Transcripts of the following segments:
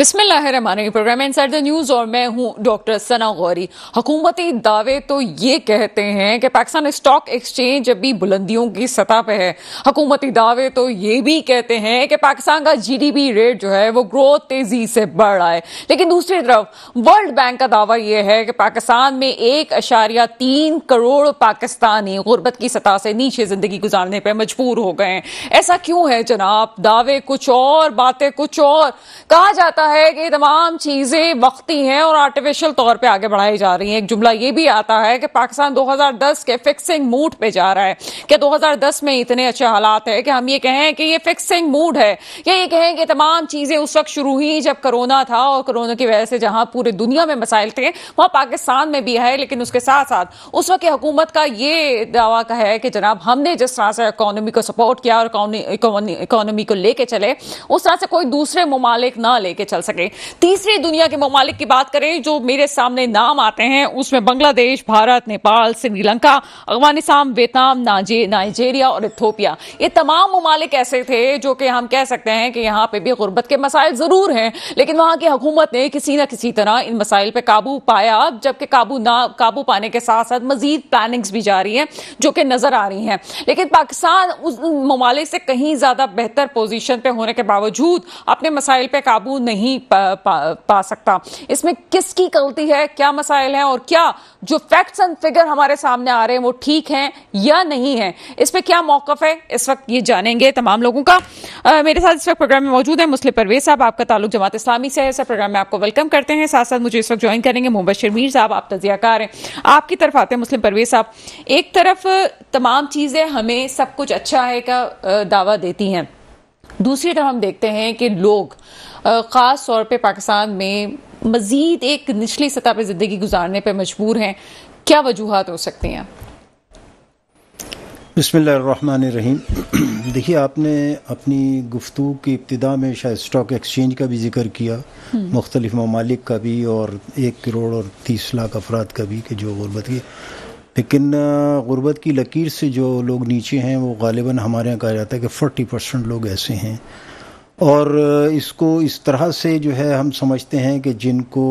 بسم اللہ الرحمن الرحیم. پروگرام انسائیڈ دا نیوز اور میں ہوں ڈاکٹر ثنا غوری. حکومتی دعوے تو یہ کہتے ہیں کہ پاکستان اسٹاک ایکسچینج ابھی بلندیوں کی سطح پہ ہے. حکومتی دعوے تو یہ بھی کہتے ہیں کہ پاکستان کا جی ڈی پی ریٹ جو ہے وہ گروتھ تیزی سے بڑھ رہا ہے. لیکن دوسری طرف ورلڈ بینک کا دعویٰ یہ ہے کہ پاکستان میں 1.3 کروڑ پاکستانی غربت کی سطح سے نیچے زندگی گزارنے پہ مجبور ہو گئے ہیں. ایسا کیوں ہے جناب؟ دعوے کچھ اور، باتیں کچھ اور. کہا جاتا ہے کہ تمام چیزیں وقتی ہیں اور آرٹیفیشل طور پہ آگے بڑھائی جا رہی ہیں. ایک جملہ یہ بھی آتا ہے کہ پاکستان 2010 کے فکسنگ موڈ پہ جا رہا ہے. کہ 2010 میں اتنے اچھے حالات ہیں کہ ہم یہ کہیں کہ یہ فکسنگ موڈ ہے، یا یہ کہیں کہ تمام چیزیں اس وقت شروع ہوئی جب کرونا تھا، اور کرونا کی وجہ سے جہاں پورے دنیا میں مسائل تھے وہاں پاکستان میں بھی ہے. لیکن اس کے ساتھ ساتھ اس وقت کی حکومت کا یہ دعویٰ کا ہے کہ جناب ہم نے جس طرح سے اکانومی کو سپورٹ کیا اور اکانومی کو لے کے چلے، اس طرح سے کوئی دوسرے ممالک نہ لے کے چل سکے. تیسری دنیا کے ممالک کی بات کریں جو میرے سامنے نام آتے ہیں، اس میں بنگلہ دیش، بھارت، نیپال، سری لنکا، افغانستان، ویتنام، نائجیریا اور ایتھوپیا. یہ تمام ممالک ایسے تھے جو کہ ہم کہہ سکتے ہیں کہ یہاں پہ بھی غربت کے مسائل ضرور ہیں، لیکن وہاں کی حکومت نے کسی نہ کسی طرح ان مسائل پہ قابو پایا. جبکہ قابو پانے کے ساتھ ساتھ مزید پلاننگز بھی جاری ہیں جو کہ نظر آ رہی ہیں. لیکن پاکستان اس ممالک سے کہیں زیادہ بہتر پوزیشن پہ ہونے کے باوجود اپنے مسائل پہ قابو نہیں پا سکتا. اس میں کس کی غلطی ہے؟ کیا مسائل ہیں؟ اور کیا جو فیکٹس اینڈ فگر ہمارے سامنے آ رہے ہیں وہ ٹھیک ہیں یا نہیں ہیں؟ اس پہ کیا موقف ہے اس وقت یہ جانیں گے تمام لوگوں کا. میرے ساتھ اس وقت پروگرام میں موجود ہیں مسلم پرویز صاحب. آپ کا تعلق جماعت اسلامی سے ہے. اس پروگرام میں آپ کو ویلکم کرتے ہیں. ساتھ ساتھ مجھے اس وقت جوائن کریں گے مبشر میر صاحب. آپ تجزیہ کار ہیں. آپ کی طرف آتے ہیں مسلم پرویز صاحب. ایک طرف تمام چیزیں ہمیں سب کچھ اچھا ہے کا دعویٰ دیتی ہیں، دوسری طرف ہم دیکھتے ہیں کہ لوگ خاص طور پہ پاکستان میں مزید ایک نچلی سطح پہ زندگی گزارنے پہ مجبور ہیں. کیا وجوہات ہو سکتی ہیں؟ بسم اللہ الرحمن الرحیم. دیکھیے، آپ نے اپنی گفتگو کی ابتدا میں شاید اسٹاک ایکسچینج کا بھی ذکر کیا، مختلف ممالک کا بھی، اور 1 کروڑ اور 30 لاکھ افراد کا بھی کہ جو غربت کی. لیکن غربت کی لکیر سے جو لوگ نیچے ہیں وہ غالباً ہمارے یہاں کہا جاتا ہے کہ 40% لوگ ایسے ہیں. اور اس کو اس طرح سے جو ہے ہم سمجھتے ہیں کہ جن کو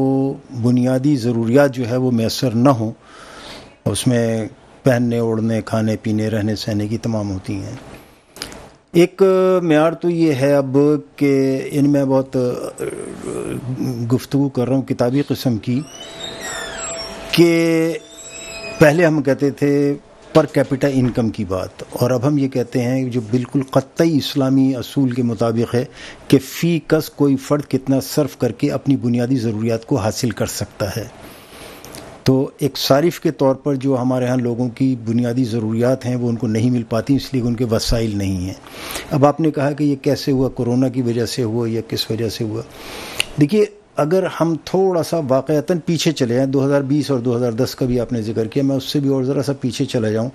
بنیادی ضروریات جو ہے وہ میسر نہ ہوں، اس میں پہننے، اوڑھنے، کھانے پینے، رہنے سہنے کی تمام ہوتی ہیں. ایک معیار تو یہ ہے اب کہ ان میں بہت گفتگو کر رہا ہوں کتابی قسم کی، کہ پہلے ہم کہتے تھے پر کیپٹا انکم کی بات، اور اب ہم یہ کہتے ہیں جو بالکل قطعی اسلامی اصول کے مطابق ہے کہ فی کس کوئی فرد کتنا صرف کر کے اپنی بنیادی ضروریات کو حاصل کر سکتا ہے. تو ایک صارف کے طور پر جو ہمارے ہاں لوگوں کی بنیادی ضروریات ہیں وہ ان کو نہیں مل پاتی، اس لیے ان کے وسائل نہیں ہیں. اب آپ نے کہا کہ یہ کیسے ہوا، کورونا کی وجہ سے ہوا یا کس وجہ سے ہوا؟ دیکھیے، اگر ہم تھوڑا سا واقعتاً پیچھے چلے جائیں، 2020 اور 2010 کا بھی آپ نے ذکر کیا، میں اس سے بھی اور ذرا سا پیچھے چلا جاؤں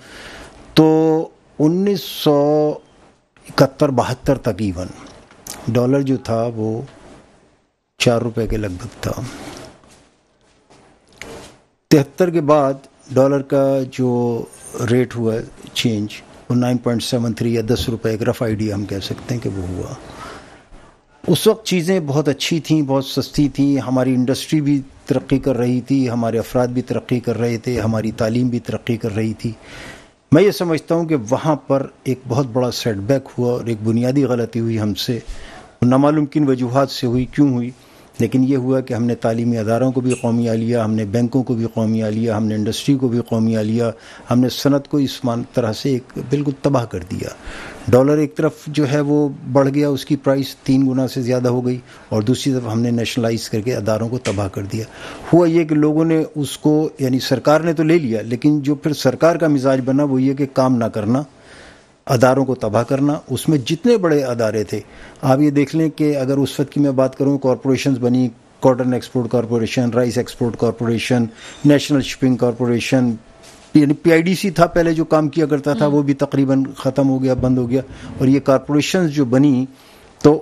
تو 1971-72 تقریباً ڈالر جو تھا وہ 4 روپے کے لگ بھگ تھا. 73 کے بعد ڈالر کا جو ریٹ ہوا چینج وہ 9.73 یا 10 روپے، ایک رف آئیڈیا ہم کہہ سکتے ہیں کہ وہ ہوا. اس وقت چیزیں بہت اچھی تھیں، بہت سستی تھیں، ہماری انڈسٹری بھی ترقی کر رہی تھی، ہمارے افراد بھی ترقی کر رہے تھے، ہماری تعلیم بھی ترقی کر رہی تھی. میں یہ سمجھتا ہوں کہ وہاں پر ایک بہت بڑا سیٹ بیک ہوا اور ایک بنیادی غلطی ہوئی ہم سے. نامعلوم کن وجوہات سے ہوئی، کیوں ہوئی، لیکن یہ ہوا کہ ہم نے تعلیمی اداروں کو بھی قومیہ لیا، ہم نے بینکوں کو بھی قومیہ لیا، ہم نے انڈسٹری کو بھی قومیہ لیا، ہم نے صنعت کو اس طرح سے ایک بالکل تباہ کر دیا. ڈالر ایک طرف جو ہے وہ بڑھ گیا، اس کی پرائس 3 گنا سے زیادہ ہو گئی، اور دوسری طرف ہم نے نیشنلائز کر کے اداروں کو تباہ کر دیا. ہوا یہ کہ لوگوں نے اس کو، یعنی سرکار نے تو لے لیا، لیکن جو پھر سرکار کا مزاج بنا وہ یہ کہ کام نہ کرنا، اداروں کو تباہ کرنا. اس میں جتنے بڑے ادارے تھے، آپ یہ دیکھ لیں کہ اگر اس وقت کی میں بات کروں، کارپوریشنز بنی، cotton export corporation, rice export corporation, national shipping corporation, یعنی پی آئی ڈی سی تھا پہلے جو کام کیا کرتا تھا، وہ بھی تقریباً ختم ہو گیا، بند ہو گیا. اور یہ کارپوریشنز جو بنی تو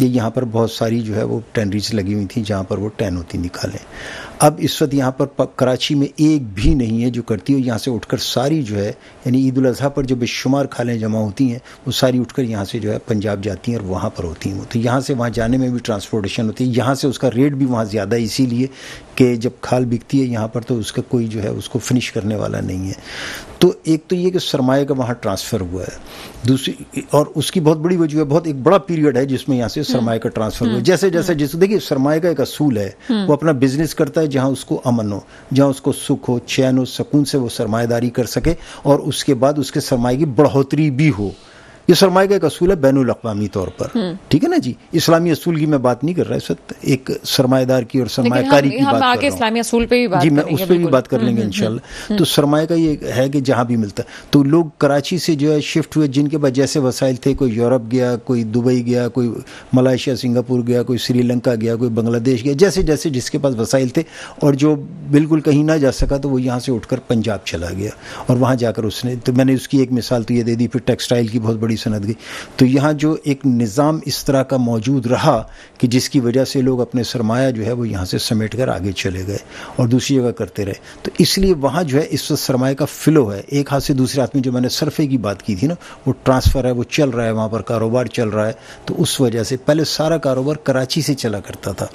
یہ یہاں پر بہت ساری جو ہے وہ ٹینریز لگی ہوئی تھیں جہاں پر وہ ٹین ہوتی نکالیں. اب اس وقت یہاں پر کراچی میں ایک بھی نہیں ہے جو کرتی ہو یہاں سے اٹھ کر ساری جو ہے یعنی عید الاضحیٰ پر جو بے شمار کھالیں جمع ہوتی ہیں وہ ساری اٹھ کر یہاں سے جو ہے پنجاب جاتی ہیں اور وہاں پر ہوتی ہیں. تو یہاں سے وہاں جانے میں بھی ٹرانسپورٹیشن ہوتی ہے. یہاں سے اس کا ریٹ بھی وہاں زیادہ ہے اسی لیے کہ جب کھال بکتی ہے یہاں پر تو اس کا کوئی جو ہے اس کو فنش کرنے والا نہیں ہے. تو ایک تو یہ کہ سرمایہ کا وہاں ٹرانسفر ہوا ہے, دوسری اور اس کی بہت بڑی وجہ ہے, بہت ایک بڑا پیریڈ ہے جس میں یہاں سے سرمایہ کا ٹرانسفر ہوا ہے. جیسے جیسے دیکھیے سرمایہ کا ایک اصول ہے, وہ اپنا بزنس کرتا ہے جہاں اس کو امن ہو, جہاں اس کو سکھ ہو, چین ہو, سکون سے وہ سرمایہ داری کر سکے اور اس کے بعد اس کے سرمایہ کی بڑھوتری بھی ہو. یہ سرمایہ کا ایک اصول ہے بین الاقوامی طور پر, ٹھیک ہے نا جی. اسلامی اصول کی میں بات نہیں کر رہا اس وقت, ایک سرمایہ دار کی اور سرمایہ کاری کی بات کر رہا ہوں. اسلامی اصول پہ بھی بات جی میں اس پہ بھی بات کر لیں گے انشاءاللہ. تو سرمایہ کا یہ ہے کہ جہاں بھی ملتا ہے تو لوگ کراچی سے جو ہے شفٹ ہوئے جن کے پاس جیسے وسائل تھے, کوئی یورپ گیا, کوئی دبئی گیا, کوئی ملائیشیا سنگاپور گیا, کوئی سری لنکا گیا, کوئی بنگلہ دیش گیا, جیسے جیسے جس کے پاس وسائل تھے, اور جو بالکل کہیں نہ جا سکا تو وہ یہاں سے اٹھ کر پنجاب چلا گیا اور وہاں جا کر اس نے, تو میں نے اس کی ایک مثال تو یہ دے دی. پھر ٹیکسٹائل کی بہت بڑی صنعت گئی. تو یہاں جو ایک نظام اس طرح کا موجود رہا کہ جس کی وجہ سے لوگ اپنے سرمایہ جو ہے وہ یہاں سے سمیٹ کر آگے چلے گئے اور دوسری جگہ کرتے رہے. تو اس لیے وہاں جو ہے اس وقت سرمایہ کا فلو ہے ایک ہاتھ سے دوسرے ہاتھ میں. جو میں نے صرفے کی بات کی تھی نا, وہ ٹرانسفر ہے, وہ چل رہا ہے, وہاں پر کاروبار چل رہا ہے. تو اس وجہ سے پہلے سارا کاروبار کراچی سے چلا کرتا تھا,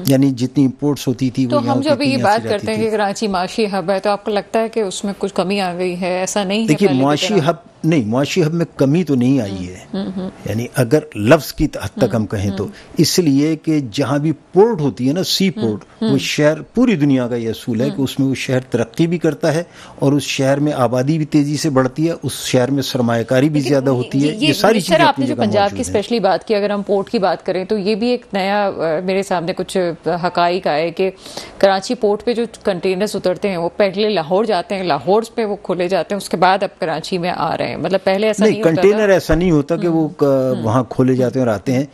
یعنی جتنی امپورٹس ہوتی تھی. تو ہم جب یہ بات کرتے ہیں کہ کراچی معاشی ہب ہے, تو آپ کو لگتا ہے کہ اس میں کچھ کمی آ گئی ہے؟ ایسا نہیں ہے. دیکھیے معاشی ہب نہیں, معاشی ہب میں کمی تو نہیں آئی ہے, یعنی اگر لفظ کی حد تک ہم کہیں تو اس لیے کہ جہاں بھی پورٹ ہوتی ہے نا, سی پورٹ, وہ شہر پوری دنیا کا یہ اصول ہے کہ اس میں وہ شہر ترقی بھی کرتا ہے اور اس شہر میں آبادی بھی تیزی سے بڑھتی ہے, اس شہر میں سرمایہ کاری بھی زیادہ ہوتی ہے. یہ ساری چیزیں آپ نے جو پنجاب کی اسپیشلی بات کی, اگر ہم پورٹ کی بات کریں تو یہ بھی ایک نیا میرے سامنے کچھ حقائق آئے کہ کراچی پورٹ پہ جو کنٹینرز اترتے ہیں وہ پہلے لاہور جاتے ہیں, لاہور پہ وہ کھولے جاتے ہیں, اس کے بعد اب کراچی میں آ رہے ہیں. مطلب پہلے ایسا نہیں ہوتا, کنٹینر ایسا نہیں ہوتا کہ وہ وہاں کھولے جاتے ہیں اور آتے ہیں.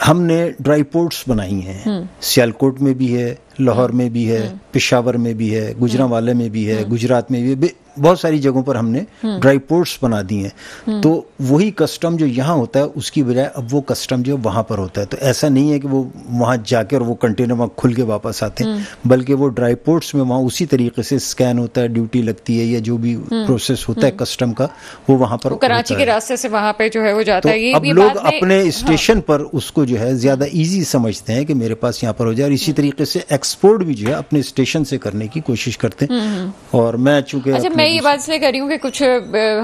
ہم نے ڈرائی پورٹس بنائی ہیں, سیالکوٹ میں بھی ہے, لاہور میں بھی ہے, پشاور میں بھی ہے, گجرانوالے میں بھی ہے, گجرات میں بھی ہے, بہت ساری جگہوں پر ہم نے ڈرائی پورٹس بنا دی ہیں. تو وہی کسٹم جو یہاں ہوتا ہے اس کی بجائے اب وہ کسٹم جو وہاں پر ہوتا ہے. تو ایسا نہیں ہے کہ وہ وہاں جا کے اور وہ کنٹینر وہاں کھل کے واپس آتے ہیں, بلکہ وہ ڈرائی پورٹس میں وہاں اسی طریقے سے اسکین ہوتا ہے, ڈیوٹی لگتی ہے, یا جو بھی پروسیس ہوتا ہے کسٹم کا وہ وہاں پر کراچی کے راستے سے وہاں پہ جو ہے وہ جاتا ہے. اب لوگ اپنے اسٹیشن پر اس کو جو ہے زیادہ ایزی سمجھتے ہیں کہ میرے پاس یہاں پر ہو جائے, اور اسی طریقے سے ایکسپورٹ بھی جو ہے اپنے اسٹیشن سے کرنے کی کوشش کرتے ہیں. اور میں چونکہ میں یہ بات اس لیے کر رہی ہوں کہ کچھ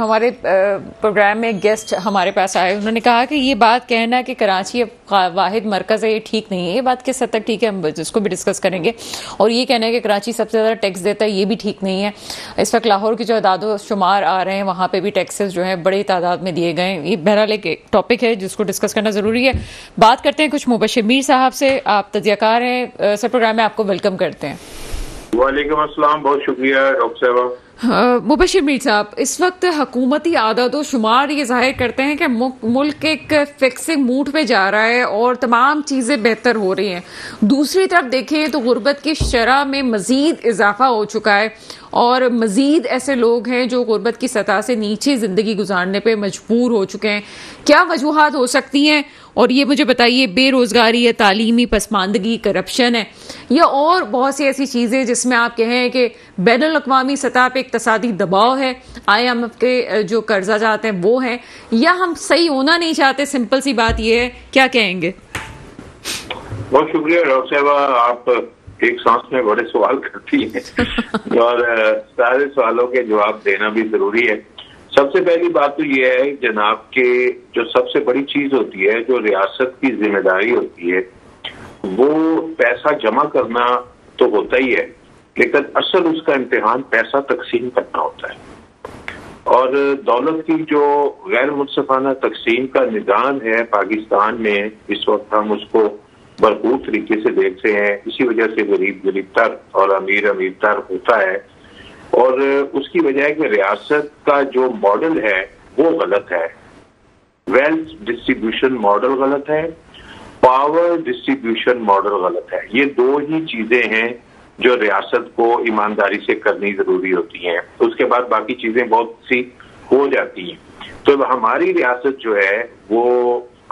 ہمارے پروگرام میں گیسٹ ہمارے پاس آئے, انہوں نے کہا کہ یہ بات کہنا کہ کراچی اب واحد مرکز ہے یہ ٹھیک نہیں ہے. یہ بات کس حد تک ٹھیک ہے ہم اس کو بھی ڈسکس کریں گے. اور یہ کہنا ہے کہ کراچی سب سے زیادہ ٹیکس دیتا ہے, یہ بھی ٹھیک نہیں ہے. اس وقت لاہور کی جو اعداد و شمار آ رہے ہیں وہاں پہ بھی ٹیکسز جو ہیں بڑی تعداد میں دیے گئے ہیں. یہ بہرحال ایک ٹاپک ہے جس کو ڈسکس کرنا ضروری ہے. بات کرتے ہیں کچھ مبشر میر صاحب سے. آپ تجزیہ کار ہیں, سر پروگرام میں آپ کو ویلکم کرتے ہیں. وعلیکم السلام, بہت شکریہ ڈاکٹر صاحبہ. مبشر میر صاحب, اس وقت حکومتی اعداد و شمار یہ ظاہر کرتے ہیں کہ ملک ایک فکسنگ موڈ پہ جا رہا ہے اور تمام چیزیں بہتر ہو رہی ہیں. دوسری طرف دیکھیں تو غربت کی شرح میں مزید اضافہ ہو چکا ہے اور مزید ایسے لوگ ہیں جو غربت کی سطح سے نیچے زندگی گزارنے پہ مجبور ہو چکے ہیں. کیا وجوہات ہو سکتی ہیں؟ اور یہ مجھے بتائیے, بے روزگاری ہے, تعلیمی پسماندگی, کرپشن ہے, یا اور بہت سی ایسی چیزیں جس میں آپ کہیں کہ بین الاقوامی سطح پہ اقتصادی دباؤ ہے, IMF کے جو قرضہ جاتے ہیں وہ ہیں, یا ہم صحیح ہونا نہیں چاہتے؟ سمپل سی بات یہ ہے, کیا کہیں گے؟ بہت شکریہ ڈاکٹر صاحبہ, آپ ایک سانس میں بڑے سوال کرتی ہیں اور سارے سوالوں کے جواب دینا بھی ضروری ہے. سب سے پہلی بات تو یہ ہے جناب کہ جو سب سے بڑی چیز ہوتی ہے, جو ریاست کی ذمہ داری ہوتی ہے, وہ پیسہ جمع کرنا تو ہوتا ہی ہے, لیکن اصل اس کا امتحان پیسہ تقسیم کرنا ہوتا ہے. اور دولت کی جو غیر منصفانہ تقسیم کا نظام ہے پاکستان میں اس وقت, ہم اس کو بھرپور طریقے سے دیکھتے ہیں. اسی وجہ سے غریب غریب تر اور امیر امیر تر ہوتا ہے, اور اس کی وجہ ہے کہ ریاست کا جو ماڈل ہے وہ غلط ہے. ویلتھ ڈسٹریبیوشن ماڈل غلط ہے, پاور ڈسٹریبیوشن ماڈل غلط ہے. یہ دو ہی چیزیں ہیں جو ریاست کو ایمانداری سے کرنی ضروری ہوتی ہیں. اس کے بعد باقی چیزیں بہت سی ہو جاتی ہیں. تو ہماری ریاست جو ہے وہ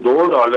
$2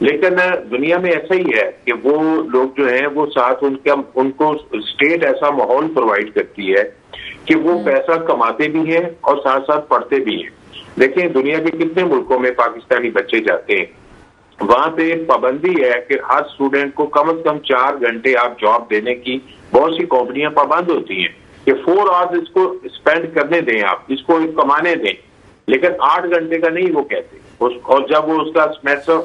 لیکن دنیا میں ایسا ہی ہے کہ وہ لوگ جو ہیں وہ ساتھ ان کو اسٹیٹ ایسا ماحول پرووائڈ کرتی ہے کہ وہ پیسہ کماتے بھی ہیں اور ساتھ ساتھ پڑھتے بھی ہیں. دیکھیں دنیا کے کتنے ملکوں میں پاکستانی بچے جاتے ہیں, وہاں پہ پابندی ہے کہ ہر اسٹوڈنٹ کو کم از کم 4 گھنٹے آپ جاب دینے کی بہت سی کمپنیاں پابند ہوتی ہیں کہ 4 آورس اس کو اسپینڈ کرنے دیں, آپ اس کو کمانے دیں, لیکن 8 گھنٹے کا نہیں وہ کہتے. اور جب وہ اس کا سیمیسٹر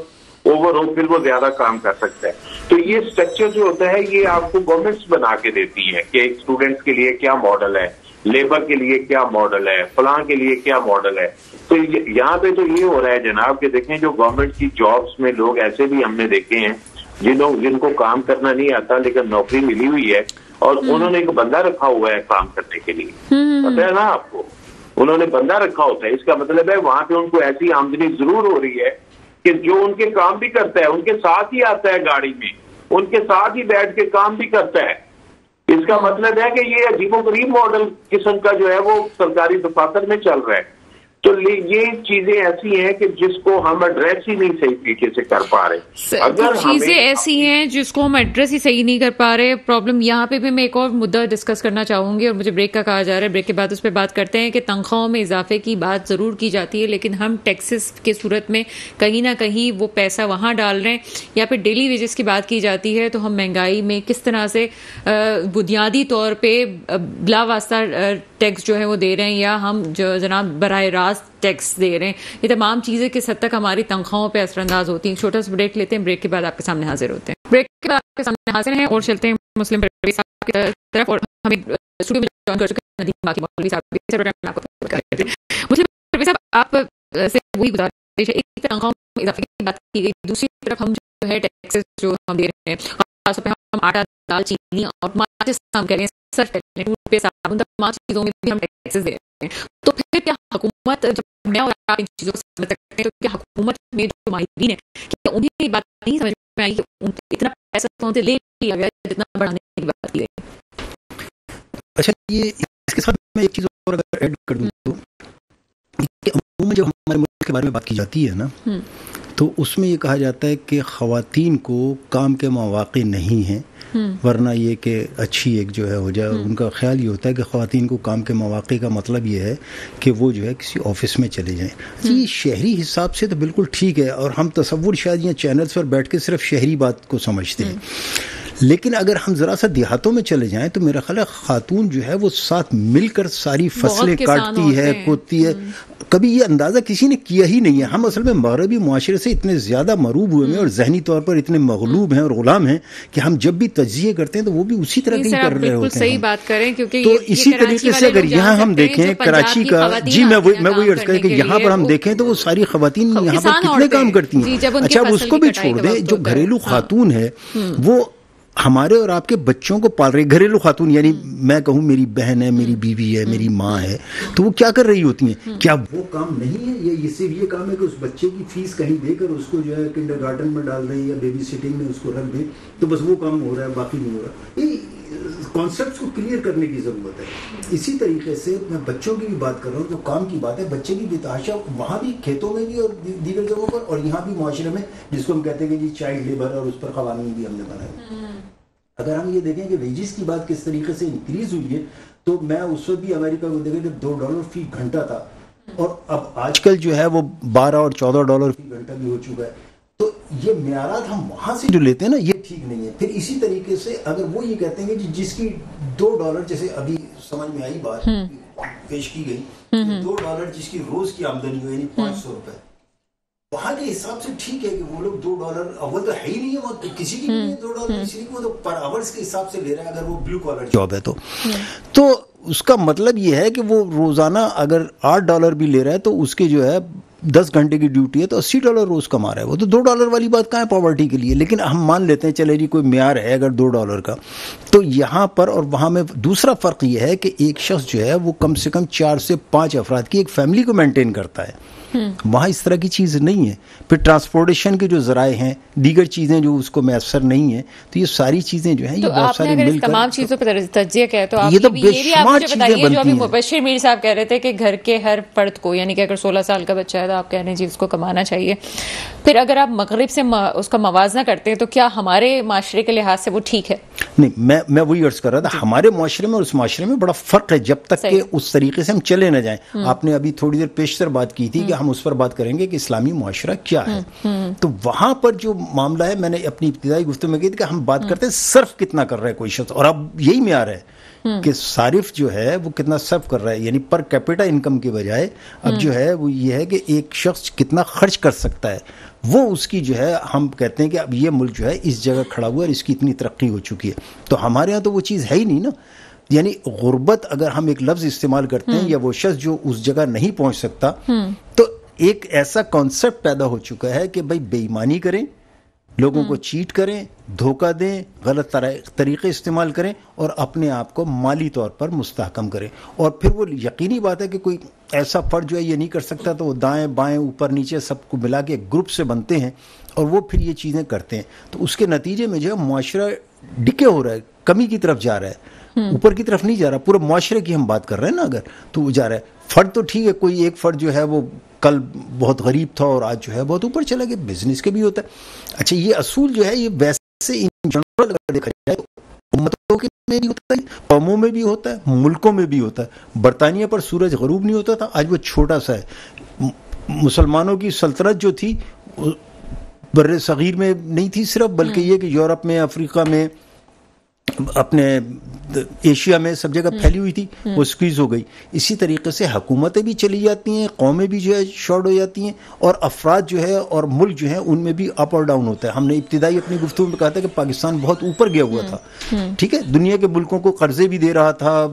اوور ہو پھر وہ زیادہ کام کر سکتا ہے. تو یہ اسٹرکچر جو ہوتا ہے یہ آپ کو گورنمنٹس بنا کے دیتی ہے کہ ایک اسٹوڈنٹس کے لیے کیا ماڈل ہے, لیبر کے لیے کیا ماڈل ہے, فلاں کے لیے کیا ماڈل ہے. تو یہاں پہ تو یہ ہو رہا ہے جناب کہ دیکھیں جو گورنمنٹ کی جابس میں لوگ ایسے بھی ہم نے دیکھے ہیں جن کو کام کرنا نہیں آتا لیکن نوکری ملی ہوئی ہے اور انہوں نے ایک بندہ رکھا ہوا ہے کام کرنے کے لیے, پتہ ہے نا آپ کو, انہوں نے بندہ رکھا ہوتا ہے. اس کا مطلب ہے وہاں پہ ان کو ایسی آمدنی ضرور ہو رہی ہے کہ جو ان کے کام بھی کرتا ہے, ان کے ساتھ ہی آتا ہے گاڑی میں, ان کے ساتھ ہی بیٹھ کے کام بھی کرتا ہے. اس کا مطلب ہے کہ یہ عجیب و غریب ماڈل قسم کا جو ہے وہ سرکاری دفاتر میں چل رہا ہے. تو یہ چیزیں ایسی ہیں کہ جس کو ہم ایڈریس ہی نہیں صحیح طریقے سے کر پا رہے. اگر چیزیں ایسی ہیں جس کو ہم ایڈریس ہی صحیح نہیں کر پا رہے. پرابلم یہاں پہ بھی میں ایک اور مدعا ڈسکس کرنا چاہوں گی اور مجھے بریک کا کہا جا رہا ہے, بریک کے بعد اس پہ بات کرتے ہیں کہ تنخواہوں میں اضافے کی بات ضرور کی جاتی ہے لیکن ہم ٹیکسز کے صورت میں کہیں نہ کہیں وہ پیسہ وہاں ڈال رہے ہیں, یا پھر ڈیلی ویجز کی بات کی جاتی ہے تو ہم مہنگائی میں کس طرح سے بنیادی طور پہ بلا واسطہ ٹیکس جو ہے وہ دے رہے ہیں یا ہم جو جناب براہ راست ٹیکس دے رہے ہیں. یہ تمام چیزیں کس حد تک ہماری تنخواہوں پہ اثر انداز ہوتی ہیں. چھوٹا سا بریک لیتے ہیں, بریک کے بعد آپ کے سامنے حاضر ہوتے ہیں. بریک کے بعد آپ کے سامنے حاضر ہیں اور چلتے ہیں مسلم پرویز صاحب کی طرف, اور ہمیں اسٹوڈیو میں جوائن کر چکے ہیں ندیم باقی مولوی صاحب. مسلم پرویز صاحب آپ سے وہی گزارش ہے, ایک تنخواہوں میں اضافے کی بات کی گئی, دوسری طرف ہم جو ہے ٹیکسز جو ہم دے رہے ہیں, خاص طور پہ ہم آٹا, دال, چینی اور ماچس ہم کہہ رہے ہیں, سرف, ٹوتھ پیسٹ, صابن, تمام چیزوں میں بھی ہم ٹیکسز دے رہے ہیں. تو پھر کیا حکومت جب میں اور آپ ان چیزوں کو سمجھ سکتے ہیں تو کیا حکومت میں جو ماہرین ہیں کہ انہیں یہ بات نہیں سمجھ میں آئی کہ اتنا پیسہ تو ان سے لے لیا گیا جتنا بڑھانے کی بات کی گئی؟ اچھا, یہ اس کے ساتھ میں ایک چیز اور اگر ایڈ کر دوں تو عموماً جب ہمارے ملک کے بارے میں بات کی جاتی ہے نا تو اس میں یہ کہا جاتا ہے کہ خواتین کو کام کے مواقع نہیں ہیں, ورنہ یہ کہ اچھی ایک جو ہے ہو جائے. اور ان کا خیال یہ ہوتا ہے کہ خواتین کو کام کے مواقع کا مطلب یہ ہے کہ وہ جو ہے کسی آفس میں چلے جائیں. یہ شہری حساب سے تو بالکل ٹھیک ہے اور ہم تصور شاید یہ چینلز پر بیٹھ کے صرف شہری بات کو سمجھتے ہیں, لیکن اگر ہم ذرا سا دیہاتوں میں چلے جائیں تو میرا خیال ہے خاتون جو ہے وہ ساتھ مل کر ساری فصلیں کاٹتی ہے, کوتی ہے. کبھی یہ اندازہ کسی نے کیا ہی نہیں ہے. ہم اصل میں مغربی معاشرے سے اتنے زیادہ مروب ہوئے ہیں اور ذہنی طور پر اتنے مغلوب ہیں اور غلام ہیں کہ ہم جب بھی تجزیے کرتے ہیں تو وہ بھی اسی طرح کی کر رہے ہوتے ہیں. صحیح بات کریں, کیونکہ تو اسی طریقے سے اگر یہاں ہم دیکھیں کراچی کا, جی میں وہی عرض کریں کہ یہاں پر ہم دیکھیں تو وہ ساری خواتین یہاں پر کتنے کام کرتی ہیں. اچھا اس کو بھی چھوڑ دیں, جو گھریلو خاتون ہے وہ ہمارے اور آپ کے بچوں کو پال رہی, گھریلو خاتون یعنی میں کہوں میری بہن ہے, میری بیوی ہے, میری ماں ہے, تو وہ کیا کر رہی ہوتی ہیں؟ کیا وہ کام نہیں ہے یا صرف یہ کام ہے کہ اس بچے کی فیس کہیں دے کر اس کو جو ہے کنڈر گارڈن میں ڈال رہی یا بیبی سٹنگ میں اس کو رکھ دیں تو بس وہ کام ہو رہا ہے, باقی نہیں ہو رہا. یہ کانسیپٹس کو کلیئر کرنے کی ضرورت ہے. اسی طریقے سے میں بچوں کی بھی بات کر رہا ہوں, جو کام کی بات ہے, بچے کی بتاشا وہاں بھی کھیتوں میں بھی اور دیگر جگہوں پر, اور یہاں بھی معاشرے میں جس کو ہم کہتے ہیں کہ جی چائلڈ لیبر, اور اس پر قوانین بھی ہم نے بنائے. اگر ہم یہ دیکھیں کہ ویجز کی بات کس طریقے سے انکریز ہوئی ہے تو میں اس وقت بھی امریکہ کو دیکھا کہ $2 فی گھنٹہ تھا اور اب آج کل جو ہے وہ $12 اور $14 فی گھنٹہ بھی ہو چکا ہے. تو یہ معیارات ہم وہاں سے جو لیتے ہیں نا یہ ٹھیک نہیں ہے. پھر اسی طریقے سے اگر وہ یہ کہتے ہیں کہ جس کی $2 جیسے ابھی سمجھ میں آئی بات پیش کی گئی, $2 جس کی روز کی آمدنی ہو یعنی $500, وہاں کے حساب سے ٹھیک ہے کہ وہ لوگ $2 اول تو ہے ہی نہیں ہے, وہ کسی کی نہیں ہے $2, اس لیے وہ تو پر آورس کے حساب سے لے رہا ہے اگر وہ بلو کالر جاب ہے تو اس کا مطلب یہ ہے کہ وہ روزانہ اگر $8 بھی لے رہا ہے تو اس کے جو ہے 10 گھنٹے کی ڈیوٹی ہے تو $80 روز کما رہا ہے. وہ تو $2 والی بات کہاں ہے پاورٹی کے لیے. لیکن ہم مان لیتے ہیں چلے جی کوئی معیار ہے اگر $2 کا, تو یہاں پر اور وہاں میں دوسرا فرق یہ ہے کہ ایک شخص جو ہے وہ کم سے کم 4 سے 5 افراد کی ایک فیملی کو مینٹین کرتا ہے. وہاں اس طرح کی چیز نہیں ہے. پھر ٹرانسپورٹیشن کے جو ذرائع ہیں, دیگر چیزیں جو اس کو میسر نہیں ہیں, تو یہ ساری چیزیں جو ہیں یہ بہت ساری مل کر تمام چیزوں پہ تجزیہ کیا ہے تو یہ تو بے شمار چیزیں بنتی ہیں. جو ابھی مبشر میر صاحب کہہ رہے تھے کہ گھر کے ہر فرد کو, یعنی کہ اگر 16 سال کا بچہ ہے تو آپ کہہ رہے ہیں جی اس کو کمانا چاہیے, پھر اگر آپ مغرب سے اس کا موازنہ کرتے ہیں تو کیا ہمارے معاشرے کے لحاظ سے وہ ٹھیک ہے؟ نہیں, میں وہی عرض کر رہا تھا, ہمارے معاشرے میں اور اس معاشرے میں بڑا فرق ہے جب تک کہ اس طریقے سے ہم چلے نہ جائیں. آپ نے ابھی تھوڑی دیر پیشتر بات کی تھی کہ ہم اس پر بات کریں گے کہ اسلامی معاشرہ کیا ہے, تو وہاں پر جو معاملہ ہے, میں نے اپنی ابتدائی گفتگو میں کہی تھی کہ ہم بات کرتے ہیں صرف کتنا کر رہا ہے کوئی شخص, اور اب یہی معیار ہے کہ صارف جو ہے وہ کتنا صرف کر رہا ہے, یعنی پر کیپیٹا انکم کے بجائے اب جو ہے وہ یہ ہے کہ ایک شخص کتنا خرچ کر سکتا ہے, وہ اس کی جو ہے ہم کہتے ہیں کہ اب یہ ملک جو ہے اس جگہ کھڑا ہوا ہے اور اس کی اتنی ترقی ہو چکی ہے. تو ہمارے ہاں تو وہ چیز ہے ہی نہیں نا. یعنی غربت اگر ہم ایک لفظ استعمال کرتے ہیں یا وہ شخص جو اس جگہ نہیں پہنچ سکتا, تو ایک ایسا کانسیپٹ پیدا ہو چکا ہے کہ بھائی بے ایمانی کریں, لوگوں کو چیٹ کریں, دھوکہ دیں, غلط طریقے استعمال کریں اور اپنے آپ کو مالی طور پر مستحکم کریں. اور پھر وہ یقینی بات ہے کہ کوئی ایسا فرد جو ہے یہ نہیں کر سکتا, تو وہ دائیں بائیں اوپر نیچے سب کو ملا کے ایک گروپ سے بنتے ہیں اور وہ پھر یہ چیزیں کرتے ہیں. تو اس کے نتیجے میں جو ہے معاشرہ ڈکے ہو رہا ہے, کمی کی طرف جا رہا ہے, اوپر کی طرف نہیں جا رہا. پورے معاشرے کی ہم بات کر رہے ہیں نا اگر, تو وہ جا رہا ہے. فرد تو ٹھیک ہے, کوئی ایک فرد جو ہے وہ کل بہت غریب تھا اور آج جو ہے بہت اوپر چلا گیا, بزنس کے بھی ہوتا ہے. اچھا, یہ اصول جو ہے یہ ویسے ان جنرل اگر دیکھا جائے تو امتوں میں بھی ہوتا ہے, قوموں میں بھی ہوتا ہے, ملکوں میں بھی ہوتا ہے. برطانیہ پر سورج غروب نہیں ہوتا تھا, آج وہ چھوٹا سا ہے. مسلمانوں کی سلطنت جو تھی بر صغیر میں نہیں تھی صرف, بلکہ یہ کہ یورپ میں, افریقہ میں, اپنے ایشیا میں سب جگہ پھیلی ہوئی تھی, وہ سکویز ہو گئی. اسی طریقے سے حکومتیں بھی چلی جاتی ہیں, قومیں بھی جو ہے شارٹ ہو جاتی ہیں, اور افراد جو ہے اور ملک جو ہے ان میں بھی اپ اور ڈاؤن ہوتا ہے. ہم نے ابتدائی اپنی گفتگو میں کہا تھا کہ پاکستان بہت اوپر گیا ہوا تھا, ٹھیک ہے, دنیا کے ملکوں کو قرضے بھی دے رہا تھا,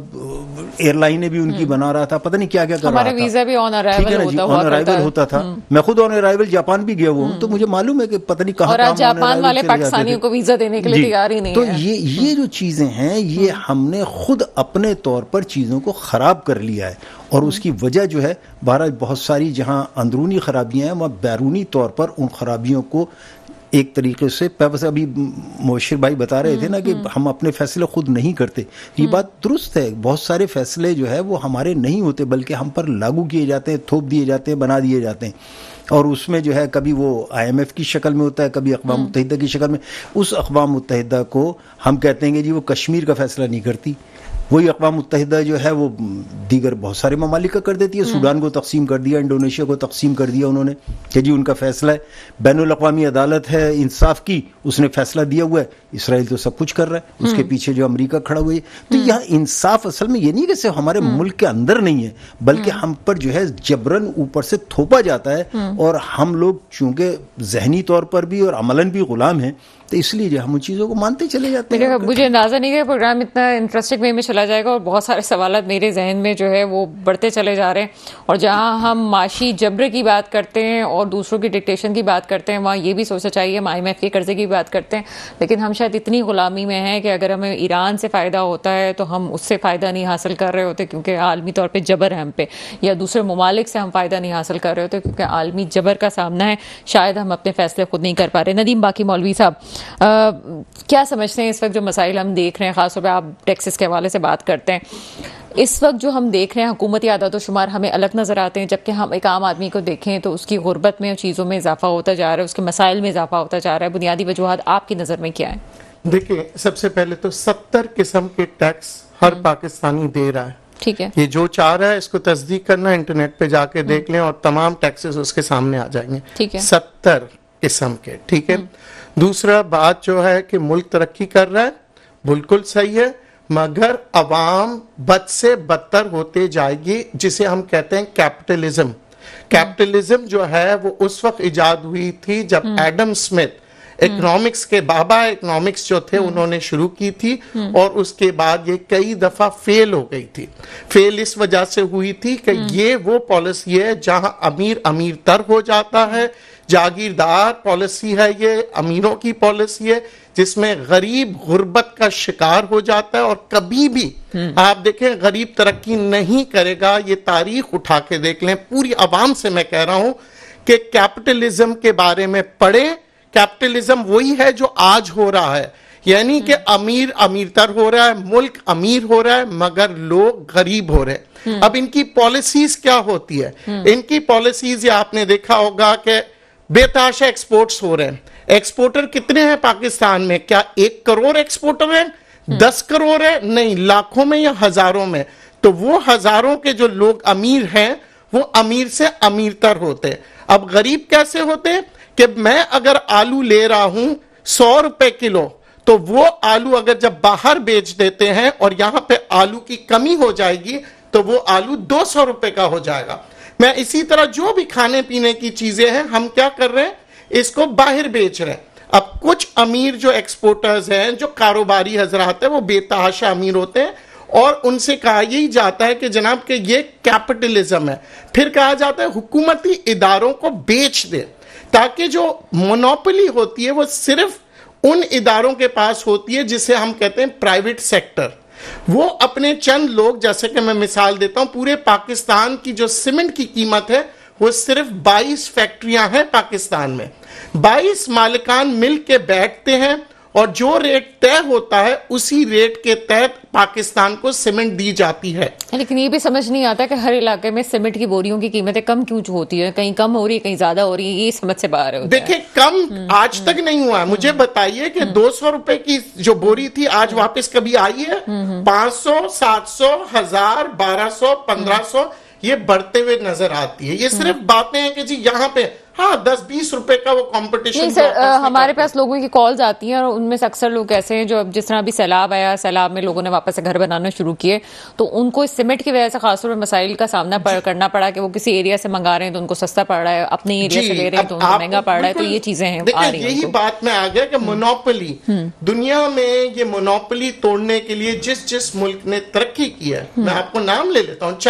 ایئر لائنیں بھی ان کی بنا رہا تھا, پتہ نہیں کیا کیا کر رہا تھا. ہمارا ویزا بھی آن ارائیول ہوتا تھا. میں خود آن ارائیول جاپان بھی گیا ہوا ہوں, تو مجھے معلوم ہے کہ پتہ نہیں کہاں, اور جاپان والے پاکستانیوں کو ویزا دینے کے لیے تیار ہی نہیں. تو یہ جو چیزیں ہیں یہ ہم نے خود اپنے طور پر چیزوں کو خراب کر لیا ہے, اور اس کی وجہ جو ہے بہرحال بہت ساری جہاں اندرونی خرابیاں ہیں, وہاں بیرونی طور پر ان خرابیوں کو ایک طریقے سے, ابھی مبشر بھائی بتا رہے تھے نا کہ ہم اپنے فیصلے خود نہیں کرتے, یہ بات درست ہے. بہت سارے فیصلے جو ہے وہ ہمارے نہیں ہوتے, بلکہ ہم پر لاگو کیے جاتے ہیں, تھوپ دیے جاتے ہیں, بنا دیے جاتے ہیں, اور اس میں جو ہے کبھی وہ IMF کی شکل میں ہوتا ہے, کبھی اقوام متحدہ کی شکل میں. اس اقوام متحدہ کو ہم کہتے ہیں کہ جی وہ کشمیر کا فیصلہ نہیں کرتی, وہی اقوام متحدہ جو ہے وہ دیگر بہت سارے ممالک کا کر دیتی ہے. سوڈان کو تقسیم کر دیا, انڈونیشیا کو تقسیم کر دیا انہوں نے کہ جی ان کا فیصلہ ہے. بین الاقوامی عدالت ہے انصاف کی, اس نے فیصلہ دیا ہوا ہے. اسرائیل تو سب کچھ کر رہا ہے, اس کے پیچھے جو امریکہ کھڑا ہوا ہے. تو یہاں انصاف اصل میں یہ نہیں کہ صرف ہمارے ملک کے اندر نہیں ہے, بلکہ ہم پر جو ہے جبرن اوپر سے تھوپا جاتا ہے, اور ہم لوگ چونکہ ذہنی طور پر بھی اور عملاً بھی غلام ہیں, تو اس لیے جو ہم ان چیزوں کو مانتے چلے جاتے ہیں. مجھے اندازہ نہیں کہ پروگرام اتنا انٹرسٹنگ وے میں چلا جائے گا, اور بہت سارے سوالات میرے ذہن میں جو ہے وہ بڑھتے چلے جا رہے ہیں. اور جہاں ہم معاشی جبر کی بات کرتے ہیں اور دوسروں کی ڈکٹیشن کی بات کرتے ہیں, وہاں یہ بھی سوچنا چاہیے. ہم IMF کے قرضے کی بات کرتے ہیں, لیکن ہم شاید اتنی غلامی میں ہیں کہ اگر ہمیں ایران سے فائدہ ہوتا ہے تو ہم اس سے فائدہ نہیں حاصل کر رہے ہوتے کیونکہ عالمی طور پہ جبر ہے ہم پہ, یا دوسرے ممالک سے ہم فائدہ نہیں حاصل کر رہے ہوتے کیونکہ عالمی جبر کا سامنا ہے. شاید ہم اپنے فیصلے خود نہیں کر پا رہے. ندیم باقی مولوی صاحب, کیا سمجھتے ہیں اس وقت جو مسائل ہم دیکھ رہے ہیں, خاص طور پہ آپ ٹیکسز کے حوالے سے بات کرتے ہیں, اس وقت جو ہم دیکھ رہے ہیں حکومتی اعداد و شمار ہمیں الگ نظر آتے ہیں, جبکہ ہم ایک عام آدمی کو دیکھیں تو اس کی غربت میں چیزوں میں اضافہ ہوتا جا رہا ہے, اس کے مسائل میں اضافہ ہوتا جا رہا ہے. بنیادی وجوہات آپ کی نظر میں کیا ہیں؟ دیکھیں, سب سے پہلے تو 70 قسم کے ٹیکس ہر پاکستانی دے رہا ہے. ٹھیک ہے, یہ جو چاہ رہا ہے اس کو تصدیق کرنا, انٹرنیٹ پہ جا کے دیکھ لیں اور تمام ٹیکسز اس کے سامنے آ جائیں گے. ٹھیک ہے, 70 قسم کے. ٹھیک ہے. دوسرا بات جو ہے کہ ملک ترقی کر رہا ہے, بالکل صحیح ہے, مگر عوام بد سے بدتر ہوتے جائے گی, جسے ہم کہتے ہیں کیپٹلزم. کیپٹلزم جو ہے وہ اس وقت ایجاد ہوئی تھی جب ایڈم سمتھ, اکنامکس کے بابا اکنامکس جو تھے, انہوں نے شروع کی تھی, اور اس کے بعد یہ کئی دفعہ فیل ہو گئی تھی. فیل اس وجہ سے ہوئی تھی کہ یہ وہ پالیسی ہے جہاں امیر امیر تر ہو جاتا ہے, جاگیردار پالیسی ہے, یہ امیروں کی پالیسی ہے, جس میں غریب غربت کا شکار ہو جاتا ہے. اور کبھی بھی آپ دیکھیں غریب ترقی نہیں کرے گا. یہ تاریخ اٹھا کے دیکھ لیں. پوری عوام سے میں کہہ رہا ہوں کہ کیپٹلزم کے بارے میں پڑھیں. کیپٹلزم وہی ہے جو آج ہو رہا ہے, یعنی کہ امیر تر ہو رہا ہے, ملک امیر ہو رہا ہے, مگر لوگ غریب ہو رہے ہیں. اب ان کی پالیسیز کیا ہوتی ہے؟ ان کی پالیسیز یہ آپ نے دیکھا ہوگا کہ بے تحاشا ایکسپورٹس ہو رہے ہیں. ایکسپورٹر کتنے ہیں پاکستان میں؟ کیا 1 کروڑ ایکسپورٹر ہیں؟ 10 کروڑ ہے؟ نہیں, لاکھوں میں یا ہزاروں میں. تو وہ ہزاروں کے جو لوگ امیر ہیں وہ امیر سے امیر تر ہوتے ہیں. اب غریب کیسے ہوتے ہیں کہ میں اگر آلو لے رہا ہوں 100 روپے کلو, تو وہ آلو اگر جب باہر بیچ دیتے ہیں اور یہاں پہ آلو کی کمی ہو جائے گی تو وہ آلو 200 روپے کا ہو جائے گا. میں اسی طرح جو بھی کھانے پینے کی چیزیں ہیں ہم کیا کر رہے ہیں, اس کو باہر بیچ رہے ہیں. اب کچھ امیر جو ایکسپورٹرز ہیں, جو کاروباری حضرات ہیں, وہ بے تحاشا امیر ہوتے ہیں اور ان سے کہا یہی جاتا ہے کہ جناب کہ یہ کیپٹلزم ہے. پھر کہا جاتا ہے حکومتی اداروں کو بیچ دے, تاکہ جو مونوپلی ہوتی ہے وہ صرف ان اداروں کے پاس ہوتی ہے جسے ہم کہتے ہیں پرائیویٹ سیکٹر. وہ اپنے چند لوگ, جیسے کہ میں مثال دیتا ہوں, پورے پاکستان کی جو سیمنٹ کی قیمت ہے وہ صرف 22 فیکٹریاں ہیں پاکستان میں. 22 مالکان مل کے بیٹھتے ہیں اور جو ریٹ طے ہوتا ہے اسی ریٹ کے تحت پاکستان کو سیمنٹ دی جاتی ہے. لیکن یہ بھی سمجھ نہیں آتا کہ ہر علاقے میں سیمنٹ کی بوریوں کی قیمتیں کم کیوں ہوتی ہے, کہیں کم ہو رہی ہے کہیں زیادہ ہو رہی ہے, یہ سمجھ سے باہر ہے. دیکھیں کم آج تک نہیں ہوا ہے. مجھے بتائیے کہ 200 روپے کی جو بوری تھی آج واپس کبھی آئی ہے؟ 500, 700, 1000, 1200, 1500 یہ بڑھتے ہوئے نظر آتی ہے. یہ صرف باتیں ہیں کہ جی یہاں پہ ہاں 10-20 روپے کا وہ کمپٹیشن. نہیں سر, ہمارے پاس لوگوں کی کالز آتی ہیں اور ان میں سے اکثر لوگ ایسے ہیں جو جس طرح بھی سیلاب آیا, سیلاب میں لوگوں نے واپس سے گھر بنانا شروع کیے, تو ان کو اس سیمنٹ کی وجہ سے خاص طور پر مسائل کا سامنا کرنا پڑا کہ وہ کسی ایریا سے منگا رہے ہیں تو ان کو سستا پڑ رہا ہے, اپنے ایریا سے لے رہے ہیں تو ان کو مہنگا پڑ رہا ہے. تو یہ چیزیں ہیں آ رہی ہیں. یہی بات میں آ گیا کہ مونوپلی, دنیا میں یہ مونوپلی توڑنے کے لیے جس ملک نے ترقی کی ہے, میں آپ کو نام لے لیتا ہوں,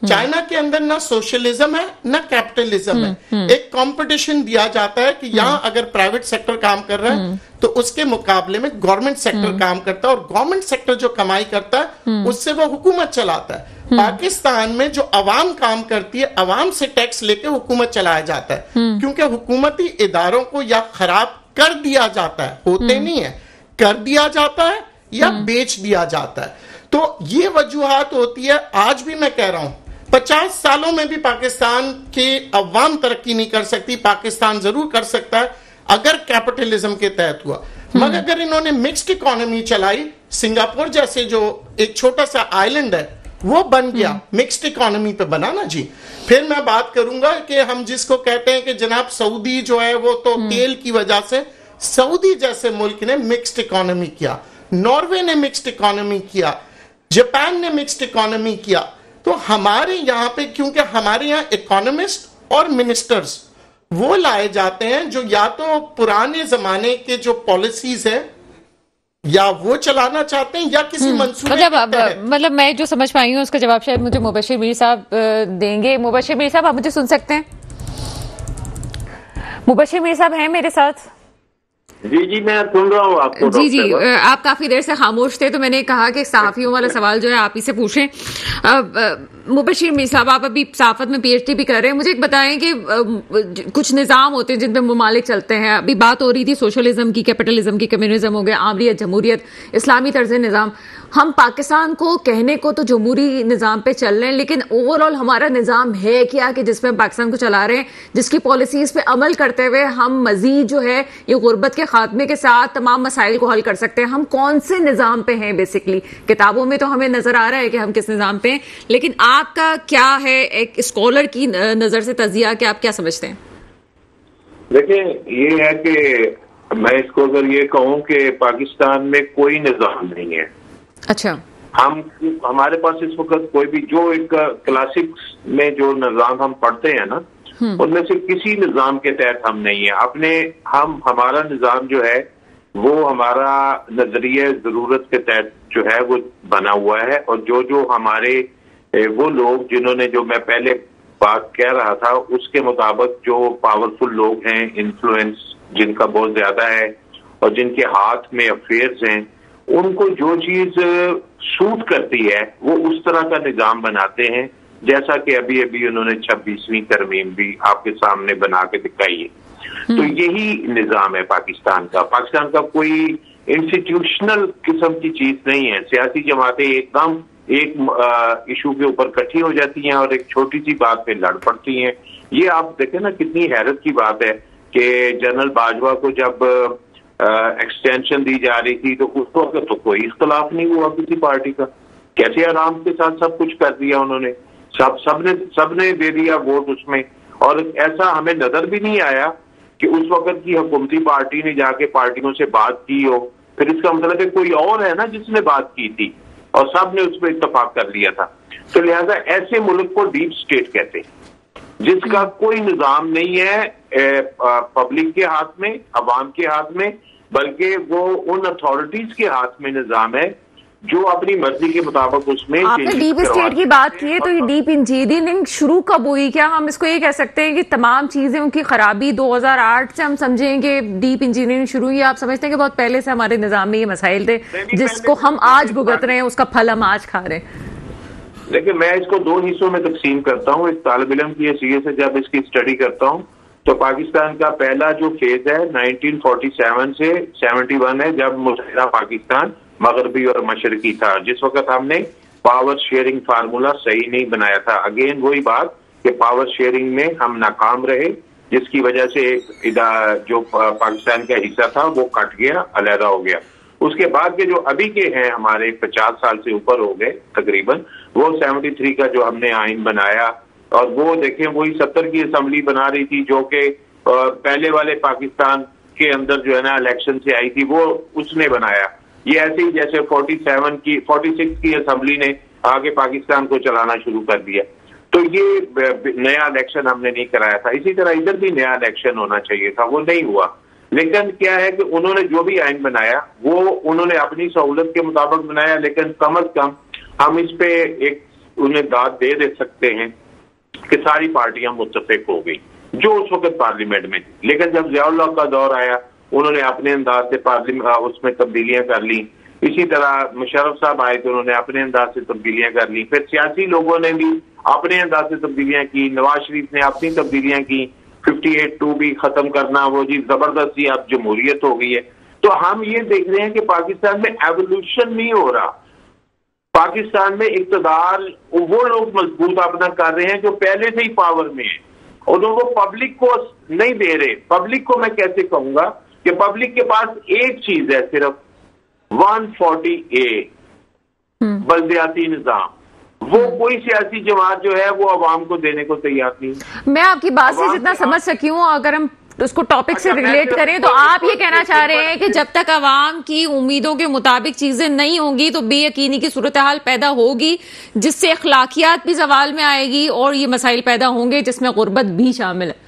چائنا کے اندر نہ سوشلزم ہے نہ کیپٹلزم ہے. ایک کمپٹیشن دیا جاتا ہے کہ یہاں اگر پرائیویٹ سیکٹر کام کر رہا ہے تو اس کے مقابلے میں گورنمنٹ سیکٹر کام کرتا ہے, اور گورنمنٹ سیکٹر جو کمائی کرتا ہے اس سے وہ حکومت چلاتا ہے. پاکستان میں جو عوام کام کرتی ہے, عوام سے ٹیکس لے کے حکومت چلایا جاتا ہے, کیونکہ حکومتی اداروں کو یا خراب کر دیا جاتا ہے, ہوتے نہیں ہے, کر دیا جاتا ہے یا بیچ دیا جاتا ہے. تو یہ وجوہات ہوتی ہے. آج بھی میں کہہ رہا ہوں 50 سالوں میں بھی پاکستان کے عوام ترقی نہیں کر سکتی. پاکستان ضرور کر سکتا ہے اگر کیپٹلزم کے تحت ہوا, مگر اگر انہوں نے مکسڈ اکانومی چلائی, سنگاپور جیسے جو ایک چھوٹا سا آئلینڈ ہے وہ بن گیا, مکسڈ اکانومی پہ بنا نا جی. پھر میں بات کروں گا کہ ہم جس کو کہتے ہیں کہ جناب سعودی جو ہے وہ تو تیل کی وجہ سے, سعودی جیسے ملک نے مکسڈ اکانومی کیا, ناروے نے مکسڈ اکانومی کیا, جاپان نے مکسڈ اکانومی کیا. تو ہمارے یہاں پہ کیونکہ ہمارے یہاں اکانومسٹ اور منسٹرز وہ لائے جاتے ہیں جو یا تو پرانے زمانے کے جو پالیسیز ہیں یا وہ چلانا چاہتے ہیں یا کسی منصوبے مطلب میں جو سمجھ پائی ہوں اس کا جواب شاید مجھے مبشر میر صاحب دیں گے. مبشر میر صاحب آپ مجھے سن سکتے ہیں؟ مبشر میر صاحب ہیں میرے ساتھ؟ جی میں سن رہا ہوں آپ کو. جی آپ کافی دیر سے خاموش تھے تو میں نے کہا کہ صحافیوں والا سوال جو ہے آپ ہی سے پوچھیں. مبشر میر صاحب آپ ابھی صحافت میں پی ایچ ڈی بھی کر رہے ہیں, مجھے ایک بتائیں کہ کچھ نظام ہوتے ہیں جن پہ ممالک چلتے ہیں, ابھی بات ہو رہی تھی سوشلزم کی, کیپٹلزم کی, کمیونزم ہو گیا, آمریت, جمہوریت, اسلامی طرز نظام. ہم پاکستان کو کہنے کو تو جمہوری نظام پہ چل رہے ہیں, لیکن اوور آل ہمارا نظام ہے کیا کہ جس پہ ہم پاکستان کو چلا رہے ہیں, جس کی پالیسیز پہ عمل کرتے ہوئے ہم مزید جو ہے یہ غربت کے خاتمے کے ساتھ تمام مسائل کو حل کر سکتے ہیں. ہم کون سے نظام پہ ہیں؟ بیسکلی کتابوں میں تو ہمیں نظر آ رہا ہے کہ ہم کس نظام پہ ہیں, لیکن آپ کا کیا ہے ایک اسکالر کی نظر سے تجزیہ کہ آپ کیا سمجھتے ہیں؟ دیکھیں یہ ہے کہ میں اس کو اگر یہ کہوں کہ پاکستان میں کوئی نظام نہیں ہے. اچھا, ہمارے پاس اس وقت کوئی بھی جو ایک کلاسکس میں جو نظام ہم پڑھتے ہیں نا ان میں سے کسی نظام کے تحت ہم نہیں ہیں. ہمارا نظام جو ہے وہ ہمارا نظریہ ضرورت کے تحت جو ہے وہ بنا ہوا ہے, اور جو ہمارے وہ لوگ جنہوں نے, جو میں پہلے بات کہہ رہا تھا اس کے مطابق جو پاورفل لوگ ہیں, انفلوئنس جن کا بہت زیادہ ہے, اور جن کے ہاتھ میں افیئرز ہیں ان کو جو چیز سوٹ کرتی ہے وہ اس طرح کا نظام بناتے ہیں، جیسا کہ ابھی انہوں نے 26ویں ترمیم بھی آپ کے سامنے بنا کے دکھائی ہے۔ تو یہی نظام ہے پاکستان کا۔ پاکستان کا کوئی انسٹیٹیوشنل قسم کی چیز نہیں ہے۔ سیاسی جماعتیں ایک دم ایک ایشو کے اوپر کٹھی ہو جاتی ہیں اور ایک چھوٹی سی بات پہ لڑ پڑتی ہیں۔ یہ آپ دیکھیں نا کتنی حیرت کی بات ہے کہ جنرل باجوہ کو جب ایکسٹینشن دی جا رہی تھی تو اس وقت تو کوئی اختلاف نہیں ہوا کسی پارٹی کا، کیسے آرام کے ساتھ سب کچھ کر دیا انہوں نے، سب نے دے دیا ووٹ اس میں، اور ایسا ہمیں نظر بھی نہیں آیا کہ اس وقت کی حکومتی پارٹی نے جا کے پارٹیوں سے بات کی ہو، پھر اس کا مطلب ہے کوئی اور ہے نا جس نے بات کی تھی اور سب نے اس پہ اتفاق کر لیا تھا۔ تو لہذا ایسے ملک کو ڈیپ اسٹیٹ کہتے ہیں جس کا کوئی نظام نہیں ہے پبلک کے ہاتھ میں، عوام کے ہاتھ میں، بلکہ وہ ان اتھارٹیز کے ہاتھ میں نظام ہے جو اپنی مرضی کے مطابق اس میں۔ آپ نے ڈیپ اسٹیٹ کی بات کی ہے تو یہ ڈیپ انجینئرنگ شروع کب ہوئی؟ کیا ہم اس کو یہ کہہ سکتے ہیں کہ تمام چیزیں ان کی خرابی 2008 سے ہم سمجھیں کہ ڈیپ انجینئرنگ شروع ہوئی؟ آپ سمجھتے ہیں کہ بہت پہلے سے ہمارے نظام میں یہ مسائل تھے جس کو ہم آج بھگت رہے ہیں، اس کا پھل ہم آج کھا رہے ہیں؟ لیکن میں اس کو 2 حصوں میں تقسیم کرتا ہوں۔ ایک طالب علم کی حیثیت سے جب اس کی اسٹڈی کرتا ہوں تو پاکستان کا پہلا جو فیز ہے 1947 سے 71 ہے، جب متحدہ پاکستان مغربی اور مشرقی تھا، جس وقت ہم نے پاور شیئرنگ فارمولا صحیح نہیں بنایا تھا۔ اگین وہی بات کہ پاور شیئرنگ میں ہم ناکام رہے، جس کی وجہ سے جو پاکستان کا حصہ تھا وہ کٹ گیا، علیحدہ ہو گیا۔ اس کے بعد کے جو ابھی کے ہیں ہمارے 50 سال سے اوپر ہو گئے تقریباً، وہ 73 کا جو ہم نے آئین بنایا، اور وہ دیکھیں وہی 70 کی اسمبلی بنا رہی تھی جو کہ پہلے والے پاکستان کے اندر جو ہے نا الیکشن سے آئی تھی، وہ اس نے بنایا۔ یہ ایسے ہی جیسے 46 کی اسمبلی نے آگے پاکستان کو چلانا شروع کر دیا، تو یہ نیا الیکشن ہم نے نہیں کرایا تھا۔ اسی طرح ادھر بھی نیا الیکشن ہونا چاہیے تھا، وہ نہیں ہوا۔ لیکن کیا ہے کہ انہوں نے جو بھی آئین بنایا وہ انہوں نے اپنی سہولت کے مطابق بنایا، لیکن کم از کم ہم اس پہ ایک انہیں داد دے سکتے ہیں کہ ساری پارٹیاں متفق ہو گئی جو اس وقت پارلیمنٹ میں تھی۔ لیکن جب ضیاء اللہ کا دور آیا انہوں نے اپنے انداز سے اس میں تبدیلیاں کر لی، اسی طرح مشرف صاحب آئے تو انہوں نے اپنے انداز سے تبدیلیاں کر لی، پھر سیاسی لوگوں نے بھی اپنے انداز سے تبدیلیاں کی، نواز شریف نے اپنی تبدیلیاں کی، 58(2) بھی ختم کرنا، وہ جی زبردستی اب جمہوریت ہو گئی ہے۔ تو ہم یہ دیکھ رہے ہیں کہ پاکستان میں ایوولوشن نہیں ہو رہا، پاکستان میں اقتدار وہ لوگ مضبوط اپنا کر رہے ہیں جو پہلے سے ہی پاور میں ہیں، اور وہ پبلک کو نہیں دے رہے۔ پبلک کو میں کیسے کہوں گا کہ پبلک کے پاس ایک چیز ہے، صرف 140A بلدیاتی نظام، وہ کوئی سیاسی جماعت جو ہے وہ عوام کو دینے کو تیار نہیں۔ میں آپ کی بات سے جتنا سمجھ سکی ہوں، اگر ہم اس کو ٹاپک سے ریلیٹ کریں تو آپ یہ کہنا چاہ رہے ہیں کہ جب تک عوام کی امیدوں کے مطابق چیزیں نہیں ہوں گی تو بے یقینی کی صورتحال پیدا ہوگی، جس سے اخلاقیات بھی زوال میں آئے گی اور یہ مسائل پیدا ہوں گے جس میں غربت بھی شامل ہے۔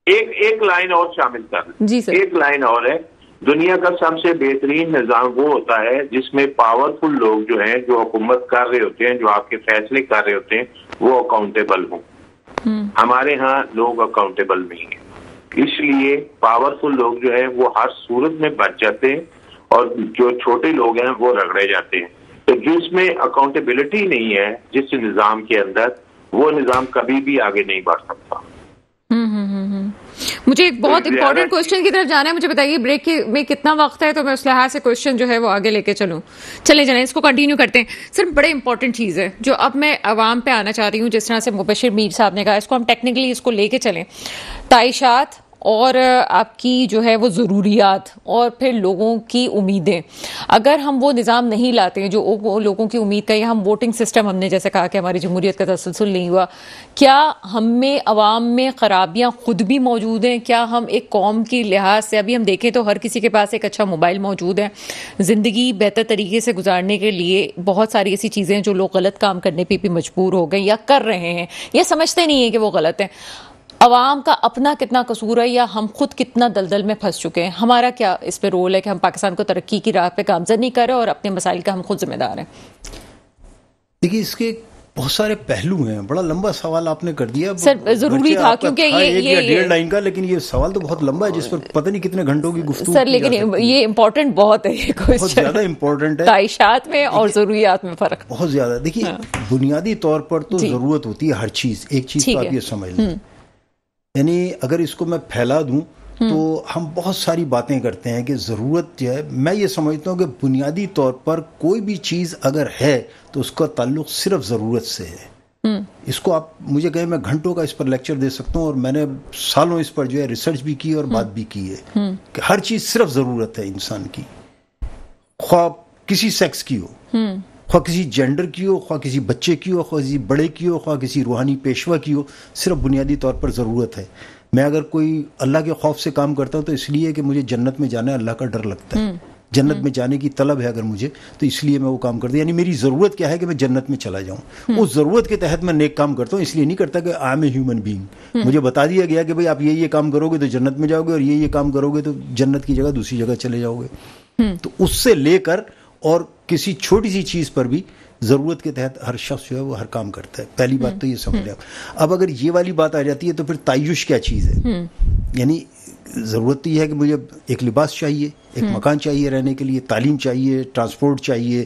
ایک لائن اور شامل کر جی سر، ایک لائن اور ہے، دنیا کا سب سے بہترین نظام وہ ہوتا ہے جس میں پاورفل لوگ جو ہیں، جو حکومت کر رہے ہوتے ہیں، جو آپ کے فیصلے کر رہے ہوتے ہیں، وہ اکاؤنٹیبل ہوں۔ ہمارے ہاں لوگ اکاؤنٹیبل نہیں ہیں، اس لیے پاورفل لوگ جو ہیں وہ ہر صورت میں بچ جاتے ہیں اور جو چھوٹے لوگ ہیں وہ رگڑے جاتے ہیں۔ تو جس میں اکاؤنٹیبلٹی نہیں ہے جس نظام کے اندر، وہ نظام کبھی بھی آگے نہیں بڑھ سکتا۔ مجھے ایک بہت امپورٹنٹ کوشچن کی طرف جانا ہے، مجھے بتائیے بریک میں کتنا وقت ہے تو میں اس لحاظ سے کوشچن جو ہے وہ آگے لے کے چلے جائیں، اس کو کنٹینیو کرتے ہیں۔ سر بڑے امپورٹنٹ چیز ہے جو اب میں عوام پہ آنا چاہ رہی ہوں، جس طرح سے مبشر میر صاحب نے کہا، اس کو ہم ٹیکنیکلی اس کو لے کے چلیں، تعیشات اور آپ کی جو ہے وہ ضروریات اور پھر لوگوں کی امیدیں، اگر ہم وہ نظام نہیں لاتے ہیں جو لوگوں کی امید کا، یا ہم ووٹنگ سسٹم، ہم نے جیسے کہا کہ ہماری جمہوریت کا تسلسل نہیں ہوا، کیا ہم میں عوام میں خرابیاں خود بھی موجود ہیں؟ کیا ہم ایک قوم کی لحاظ سے، ابھی ہم دیکھیں تو ہر کسی کے پاس ایک اچھا موبائل موجود ہے، زندگی بہتر طریقے سے گزارنے کے لیے بہت ساری ایسی چیزیں جو لوگ غلط کام کرنے پہ بھی مجبور ہو گئے یا کر رہے ہیں یا سمجھتے نہیں ہیں کہ وہ غلط ہیں، عوام کا اپنا کتنا قصور ہے یا ہم خود کتنا دلدل میں پھنس چکے ہیں؟ ہمارا کیا اس پہ رول ہے کہ ہم پاکستان کو ترقی کی راہ پہ گامزن نہیں کر رہے اور اپنے مسائل کا ہم خود ذمہ دار ہیں؟ دیکھیے، اس کے بہت سارے پہلو ہیں. بڑا لمبا سوال آپ نے کر دیا سر, ضروری تھا کیونکہ یہ 1.5 لائن کا, لیکن یہ سوال تو بہت لمبا ہے جس پر پتہ نہیں کتنے گھنٹوں کی گفتگو سر, لیکن یہ امپورٹنٹ بہت ہے, یہ بہت زیادہ امپورٹنٹ ہے. تعیشات میں اور ضروریات میں فرق بہت زیادہ. دیکھیے بنیادی طور پر تو ضرورت ہوتی ہے ہر چیز. ایک چیز کو آپ یہ سمجھ لیں, یعنی اگر اس کو میں پھیلا دوں تو ہم بہت ساری باتیں کرتے ہیں کہ ضرورت جو ہے, میں یہ سمجھتا ہوں کہ بنیادی طور پر کوئی بھی چیز اگر ہے تو اس کا تعلق صرف ضرورت سے ہے. اس کو آپ مجھے کہیں میں گھنٹوں کا اس پر لیکچر دے سکتا ہوں, اور میں نے سالوں اس پر جو ہے ریسرچ بھی کی اور بات بھی کی ہے کہ ہر چیز صرف ضرورت ہے انسان کی, خواہ کسی سیکس کی ہو, خواہ کسی جینڈر کی ہو, خواہ کسی بچے کی ہو, خواہ کسی بڑے کی ہو, خواہ کسی روحانی پیشوا کی ہو, صرف بنیادی طور پر ضرورت ہے. میں اگر کوئی اللہ کے خوف سے کام کرتا ہوں تو اس لیے کہ مجھے جنت میں جانا ہے, اللہ کا ڈر لگتا ہے, جنت میں جانے کی طلب ہے اگر مجھے, تو اس لیے میں وہ کام کرتا ہوں. یعنی میری ضرورت کیا ہے کہ میں جنت میں چلا جاؤں. اس ضرورت کے تحت میں نیک کام کرتا ہوں, اس لیے نہیں کرتا کہ I am a human being. مجھے بتا دیا گیا کہ بھائی آپ یہ کام کرو گے تو جنت میں جاؤ گے, اور یہ کام کرو گے تو جنت کی جگہ دوسری جگہ چلے جاؤ گے. تو اس سے لے کر اور کسی چھوٹی سی چیز پر بھی ضرورت کے تحت ہر شخص جو ہے وہ ہر کام کرتا ہے. پہلی بات تو یہ سمجھ لیں. اب اگر یہ والی بات آ جاتی ہے تو پھر تعیش کیا چیز ہے. یعنی ضرورت تو یہ ہے کہ مجھے ایک لباس چاہیے, ایک مکان چاہیے رہنے کے لیے, تعلیم چاہیے, ٹرانسپورٹ چاہیے,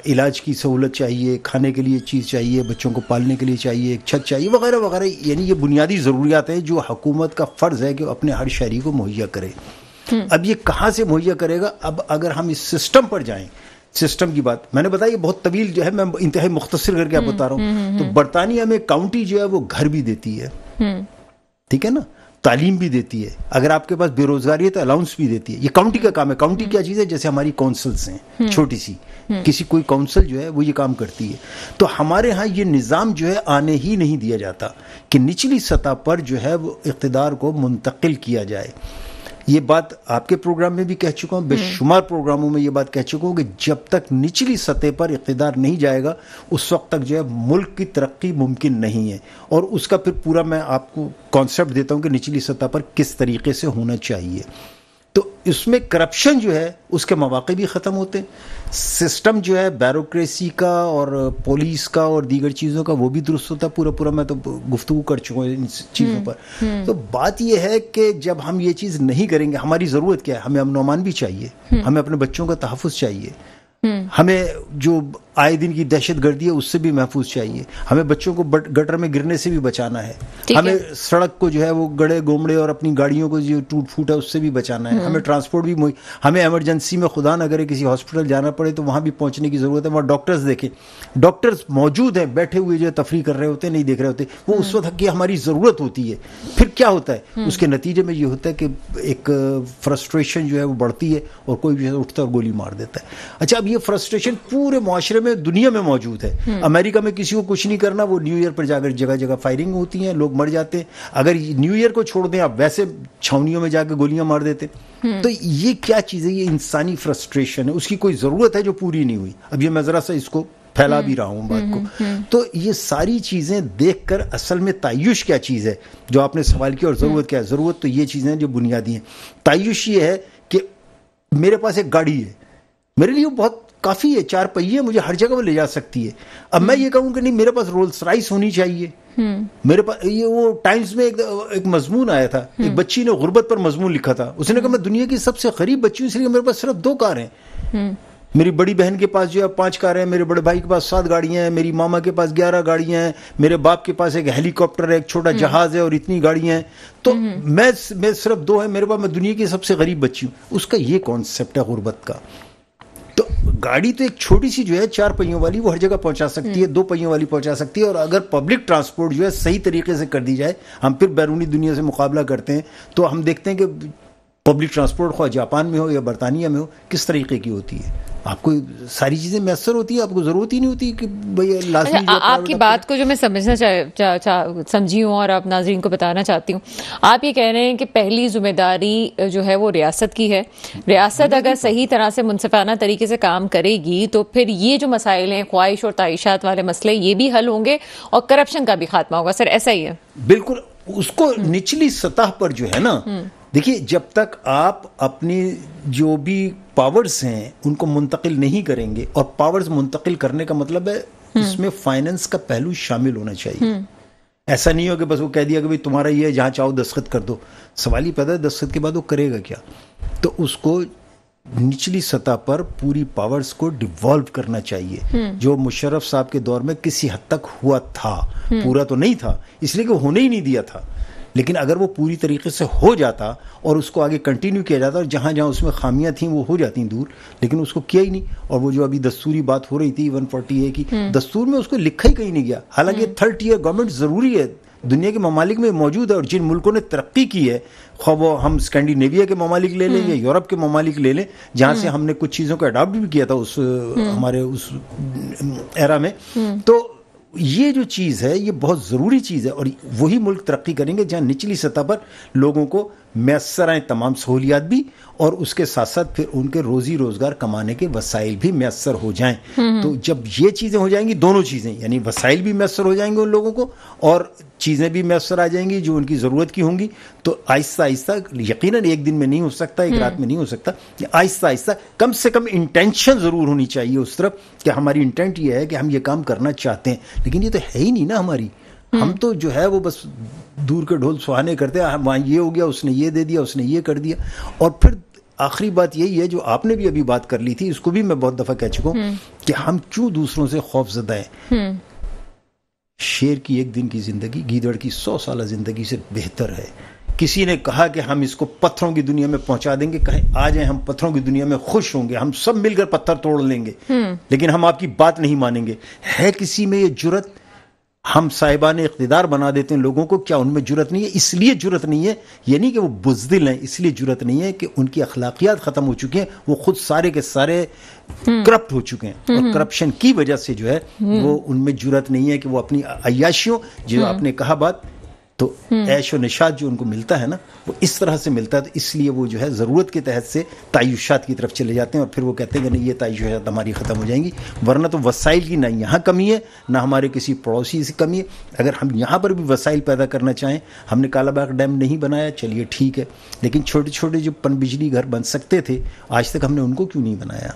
علاج کی سہولت چاہیے, کھانے کے لیے چیز چاہیے, بچوں کو پالنے کے لیے چاہیے, ایک چھت چاہیے, وغیرہ وغیرہ. یعنی یہ بنیادی ضروریات ہیں جو حکومت کا فرض ہے کہ اپنے ہر شہری کو مہیا کرے. اب یہ کہاں سے مہیا کرے گا؟ اب اگر ہم اس سسٹم پر جائیں, سسٹم کی بات میں نے بتائی بہت طویل جو ہے, میں انتہائی مختصر کر کے آپ بتا رہا ہوں. تو برطانیہ میں کاؤنٹی جو ہے وہ گھر بھی دیتی ہے, ٹھیک ہے نا, تعلیم بھی دیتی ہے, اگر آپ کے پاس بے روزگاری ہے تو الاؤنس بھی دیتی ہے. یہ کاؤنٹی کا کام ہے. کاؤنٹی کیا چیز ہے؟ جیسے ہماری کونسلز ہیں چھوٹی سی, کسی کوئی کونسل جو ہے وہ یہ کام کرتی ہے. تو ہمارے ہاں یہ نظام جو ہے آنے ہی نہیں دیا جاتا کہ نچلی سطح پر جو ہے وہ اقتدار کو منتقل کیا جائے. یہ بات آپ کے پروگرام میں بھی کہہ چکا ہوں, بے شمار پروگراموں میں یہ بات کہہ چکا ہوں کہ جب تک نچلی سطح پر اقتدار نہیں جائے گا اس وقت تک جو ہے ملک کی ترقی ممکن نہیں ہے. اور اس کا پھر پورا میں آپ کو کانسیپٹ دیتا ہوں کہ نچلی سطح پر کس طریقے سے ہونا چاہیے. تو اس میں کرپشن جو ہے اس کے مواقع بھی ختم ہوتے ہیں. سسٹم جو ہے بیوروکریسی کا اور پولیس کا اور دیگر چیزوں کا وہ بھی درست ہوتا ہے پورا. میں تو گفتگو کر چکا ہوں ان چیزوں پر. تو بات یہ ہے کہ جب ہم یہ چیز نہیں کریں گے, ہماری ضرورت کیا ہے؟ ہمیں امن و امان بھی چاہیے, ہمیں اپنے بچوں کا تحفظ چاہیے, ہمیں جو آئے دن کی دہشت گردی ہے اس سے بھی محفوظ چاہیے, ہمیں بچوں کو گٹر میں گرنے سے بھی بچانا ہے, ہمیں سڑک کو جو ہے وہ گڑے گومڑے اور اپنی گاڑیوں کو جو ٹوٹ پھوٹ ہے اس سے بھی بچانا ہے, ہمیں ٹرانسپورٹ بھی ہمیں ایمرجنسی میں خدا نہ کرے کسی ہاسپٹل جانا پڑے تو وہاں بھی پہنچنے کی ضرورت ہے. وہاں ڈاکٹرز دیکھیں, ڈاکٹرز موجود ہیں, بیٹھے ہوئے جو ہے تفریح کر رہے ہوتے ہیں, نہیں دیکھ رہے ہوتے, وہ اس وقت کی ہماری ضرورت ہوتی ہے. پھر کیا ہوتا ہے اس کے نتیجے میں یہ ہوتا ہے کہ ایک فرسٹریشن جو ہے وہ بڑھتی ہے اور کوئی بھی اٹھتا اور گولی مار دیتا ہے. اچھا, اب یہ فرسٹریشن پورے معاشرے میں دنیا میں موجود ہے. امریکہ میں کسی کو کچھ نہیں کرنا, وہ نیو ایئر پر جا کر جگہ جگہ فائرنگ ہوتی ہیں, لوگ مر جاتے ہیں. اگر نیو ایئر کو چھوڑ دیں آپ, ویسے چھاونیوں میں جا کے گولیاں مار دیتے. تو یہ کیا چیز ہے؟ یہ انسانی فرسٹریشن ہے, اس کی کوئی ضرورت ہے جو پوری نہیں ہوئی. اب یہ میں ذرا سا اس کو پھیلا بھی رہا ہوں بات کو. تو یہ ساری چیزیں دیکھ کر اصل میں تعیش کیا چیز ہے جو آپ نے سوال کیا, اور ضرورت کیا ہے؟ ضرورت تو یہ چیزیں جو بنیادی ہیں. تعیش یہ ہے کہ میرے پاس ایک گاڑی ہے, میرے لیے بہت کافی ہے, 4 پہیے, مجھے ہر جگہ وہ لے جا سکتی ہے. اب میں یہ کہوں کہ نہیں میرے پاس رولز رائس ہونی چاہیے. میرے پاس یہ وہ ٹائمز میں ایک مضمون آیا تھا, ایک بچی نے غربت پر مضمون لکھا تھا. اس نے کہا میں دنیا کی سب سے غریب بچی ہوں اس لیے میرے پاس صرف 2 کار ہیں. میری بڑی بہن کے پاس جو ہے 5 کاریں ہیں, میرے بڑے بھائی کے پاس 7 گاڑیاں ہیں, میری ماما کے پاس 11 گاڑیاں ہیں, میرے باپ کے پاس ایک ہیلی کاپٹر ہے, ایک چھوٹا جہاز ہے, اور اتنی گاڑیاں ہیں. تو میں صرف 2 ہیں میرے پاس, میں دنیا کی سب سے غریب بچی ہوں. اس کا یہ کانسیپٹ ہے غربت کا. تو گاڑی تو ایک چھوٹی سی جو ہے 4 پہیوں والی وہ ہر جگہ پہنچا سکتی ہے, 2 پہیوں والی پہنچا سکتی ہے. اور اگر پبلک ٹرانسپورٹ جو ہے صحیح طریقے سے کر دی جائے, ہم پھر بیرونی دنیا سے مقابلہ کرتے ہیں تو ہم دیکھتے ہیں کہ پبلک ٹرانسپورٹ خواہ جاپان میں ہو یا برطانیہ میں ہو کس طریقے کی ہوتی ہے. آپ کو ساری چیزیں میسر ہوتی ہیں, آپ کو ضرورت ہی نہیں ہوتی کہ بھئی لازمی. آپ کی بات کو جو میں سمجھنا سمجھی ہوں اور آپ ناظرین کو بتانا چاہتی ہوں, آپ یہ کہہ رہے ہیں کہ پہلی ذمہ داری جو ہے وہ ریاست کی ہے. ریاست اگر صحیح طرح سے منصفانہ طریقے سے کام کرے گی تو پھر یہ جو مسائل ہیں, خواہش اور تعیشات والے مسئلے, یہ بھی حل ہوں گے اور کرپشن کا بھی خاتمہ ہوگا. سر ایسا ہی ہے؟ بالکل. اس کو نچلی سطح پر جو ہے نا, دیکھیے جب تک آپ اپنی جو بھی پاورز ہیں ان کو منتقل نہیں کریں گے, اور پاورز منتقل کرنے کا مطلب ہے اس میں فائننس کا پہلو شامل ہونا چاہیے. ایسا نہیں ہو کہ بس وہ کہہ دیا کہ بھائی تمہارا یہ ہے جہاں چاہو دستخط کر دو. سوال ہی پیدا ہے دستخط کے بعد وہ کرے گا کیا. تو اس کو نچلی سطح پر پوری پاورز کو ڈیوالو کرنا چاہیے, جو مشرف صاحب کے دور میں کسی حد تک ہوا تھا, پورا تو نہیں تھا اس لیے کہ وہ ہونے ہی نہیں دیا تھا, لیکن اگر وہ پوری طریقے سے ہو جاتا اور اس کو آگے کنٹینیو کیا جاتا اور جہاں جہاں اس میں خامیاں تھیں وہ ہو جاتی دور, لیکن اس کو کیا ہی نہیں. اور وہ جو ابھی دستوری بات ہو رہی تھی 140A کی, دستور میں اس کو لکھا ہی کہیں نہیں گیا. حالانکہ تھرڈ ٹیئر گورنمنٹ ضروری ہے, دنیا کے ممالک میں موجود ہے, اور جن ملکوں نے ترقی کی ہے, خواہ وہ ہم اسکینڈینیویا کے ممالک لے لیں یا یورپ کے ممالک لے لیں جہاں سے ہم نے کچھ چیزوں کو اڈاپٹ بھی کیا تھا اس ہمارے اس ایرا میں, تو یہ جو چیز ہے یہ بہت ضروری چیز ہے. اور وہی ملک ترقی کریں گے جہاں نچلی سطح پر لوگوں کو میسر آئیں تمام سہولیات بھی, اور اس کے ساتھ ساتھ پھر ان کے روزی روزگار کمانے کے وسائل بھی میسر ہو جائیں. تو جب یہ چیزیں ہو جائیں گی, دونوں چیزیں, یعنی وسائل بھی میسر ہو جائیں گے ان لوگوں کو اور چیزیں بھی میسر آ جائیں گی جو ان کی ضرورت کی ہوں گی, تو آہستہ آہستہ, یقیناً ایک دن میں نہیں ہو سکتا, ایک رات میں نہیں ہو سکتا, آہستہ آہستہ کم سے کم انٹینشن ضرور ہونی چاہیے اس طرف کہ ہماری انٹینٹ یہ ہے کہ ہم یہ کام کرنا چاہتے ہیں. لیکن یہ تو ہے ہی نہیں نا ہماری. ہم تو جو ہے وہ بس دور کے ڈھول سہانے کرتے ہیں, وہاں یہ ہو گیا, اس نے یہ دے دیا, اس نے یہ کر دیا. اور پھر آخری بات یہی ہے جو آپ نے بھی ابھی بات کر لی تھی, اس کو بھی میں بہت دفعہ کہہ چکا ہوں کہ ہم کیوں دوسروں سے خوف زدہ ہیں. شیر کی ایک دن کی زندگی گیدڑ کی 100 سالہ زندگی سے بہتر ہے. کسی نے کہا کہ ہم اس کو پتھروں کی دنیا میں پہنچا دیں گے, کہیں آ جائیں ہم پتھروں کی دنیا میں خوش ہوں گے, ہم سب مل کر پتھر توڑ لیں گے, لیکن ہم آپ کی بات نہیں مانیں گے. ہے کسی میں یہ جرت؟ ہم صاحبان اقتدار بنا دیتے ہیں لوگوں کو, کیا ان میں جرت نہیں ہے؟ اس لیے جرت نہیں ہے, یہ نہیں کہ وہ بزدل ہیں, اس لیے جرت نہیں ہے کہ ان کی اخلاقیات ختم ہو چکی ہیں, وہ خود سارے کے سارے کرپٹ ہو چکے ہیں, اور کرپشن کی وجہ سے جو ہے وہ ان میں جرت نہیں ہے کہ وہ اپنی عیاشیوں, جو آپ نے کہا بات, تو عیش و نشاط جو ان کو ملتا ہے نا وہ اس طرح سے ملتا ہے, تو اس لیے وہ جو ہے ضرورت کے تحت سے تعیشات کی طرف چلے جاتے ہیں, اور پھر وہ کہتے ہیں کہ نہیں یہ تعیشات ہماری ختم ہو جائیں گی. ورنہ تو وسائل کی نہ یہاں کمی ہے نہ ہمارے کسی پڑوسی سے کمی ہے. اگر ہم یہاں پر بھی وسائل پیدا کرنا چاہیں, ہم نے کالا باغ ڈیم نہیں بنایا, چلیے ٹھیک ہے, لیکن چھوٹے چھوٹے جو پن بجلی گھر بن سکتے تھے آج تک ہم نے ان کو کیوں نہیں بنایا.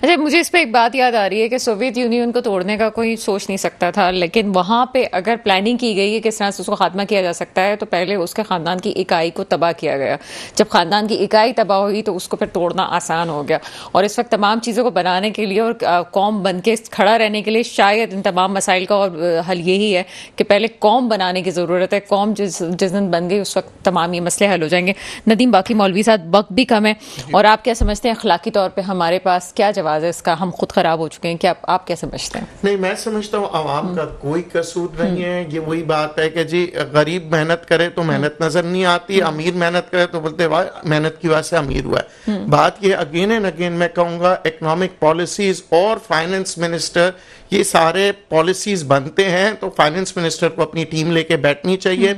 اچھا, مجھے اس پہ ایک بات یاد آ رہی ہے کہ سوویت یونین کو توڑنے کا کوئی سوچ نہیں سکتا تھا, لیکن وہاں پہ اگر پلاننگ کی گئی ہے کس طرح سے اس کو خاتمہ کیا جا سکتا ہے, تو پہلے اس کے خاندان کی اکائی کو تباہ کیا گیا. جب خاندان کی اکائی تباہ ہوئی تو اس کو پھر توڑنا آسان ہو گیا, اور اس وقت تمام چیزوں کو بنانے کے لیے اور قوم بن کے کھڑا رہنے کے لیے شاید ان تمام مسائل کا اور حل یہی ہے کہ پہلے قوم بنانے کی ضرورت ہے. قوم جس دن بن گئی اس وقت تمام یہ مسئلے حل ہو جائیں گے. ندیم, باقی مولوی صاحب وقت بھی کم ہے, اور آپ کیا سمجھتے ہیں اخلاقی طور پہ ہمارے پاس کیا جواز ہے اس کا؟ ہم خود خراب ہو چکے ہیں, کیا آپ کیا سمجھتے ہیں؟ نہیں, میں سمجھتا ہوں عوام کا کوئی قصور نہیں ہے. یہ وہی بات ہے کہ جی غریب محنت کرے تو محنت نظر نہیں آتی, امیر محنت کرے تو بولتے محنت کی وجہ سے امیر ہوا ہے. بات یہ اگین اینڈ اگین میں کہوں گا, اکنامک پالیسیز اور فائننس منسٹر, یہ سارے پالیسیز بنتے ہیں تو فائننس منسٹر کو اپنی ٹیم لے کے بیٹھنی چاہیے.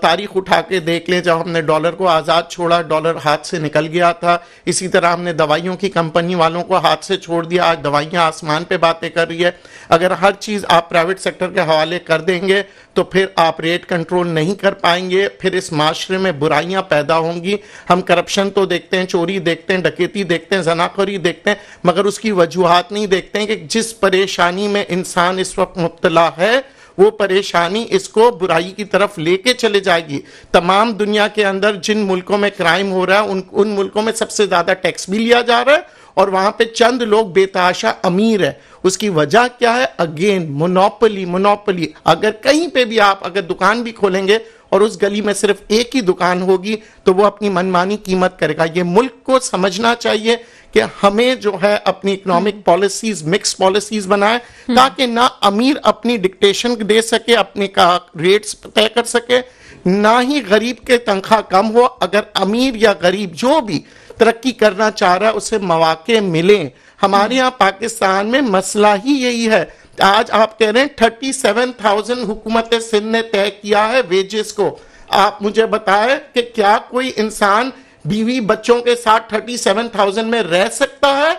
تاریخ اٹھا کے دیکھ لیں, جب ہم نے ڈالر کو آزاد چھوڑا ڈالر ہاتھ سے نکل گیا تھا. اسی طرح ہم نے دوائیوں کی کمپنی والوں کو ہاتھ سے چھوڑ دیا, آج دوائیاں آسمان پہ باتیں کر رہی ہے. اگر ہر چیز آپ پرائیویٹ سیکٹر کے حوالے کر دیں گے تو پھر آپ ریٹ کنٹرول نہیں کر پائیں گے, پھر اس معاشرے میں برائیاں پیدا ہوں گی. ہم کرپشن تو دیکھتے ہیں, چوری دیکھتے ہیں, ڈکیتی دیکھتے ہیں, زناخوری دیکھتے ہیں, مگر اس کی وجوہات نہیں دیکھتے ہیں کہ جس پریشانی میں انسان اس وقت مبتلا ہے وہ پریشانی اس کو برائی کی طرف لے کے چلے جائے گی. تمام دنیا کے اندر جن ملکوں میں کرائم ہو رہا ہے ان ملکوں میں سب سے زیادہ ٹیکس بھی لیا جا رہا ہے, اور وہاں پہ چند لوگ بے تحاشا امیر ہے. اس کی وجہ کیا ہے؟ Again monopoly. اگر کہیں پہ بھی آپ اگر دکان بھی کھولیں گے اور اس گلی میں صرف ایک ہی دکان ہوگی تو وہ اپنی منمانی قیمت کرے گا. یہ ملک کو سمجھنا چاہیے کہ ہمیں جو ہے اپنی اکنامک پالیسیز مکس پالیسیز بنائے, تاکہ نہ امیر اپنی ڈکٹیشن دے سکے, اپنے کا ریٹس طے کر سکے, نہ ہی غریب کے تنخواہ کم ہو. اگر امیر یا غریب جو بھی ترقی کرنا چاہ رہا ہے اسے مواقع ملیں. ہمارے یہاں پاکستان میں مسئلہ ہی یہی ہے. آج آپ کہہ رہے ہیں 37,000 حکومت سندھ نے طے کیا ہے ویجز کو. آپ مجھے بتائیں کہ کیا کوئی انسان بیوی بچوں کے ساتھ 37,000 میں رہ سکتا ہے؟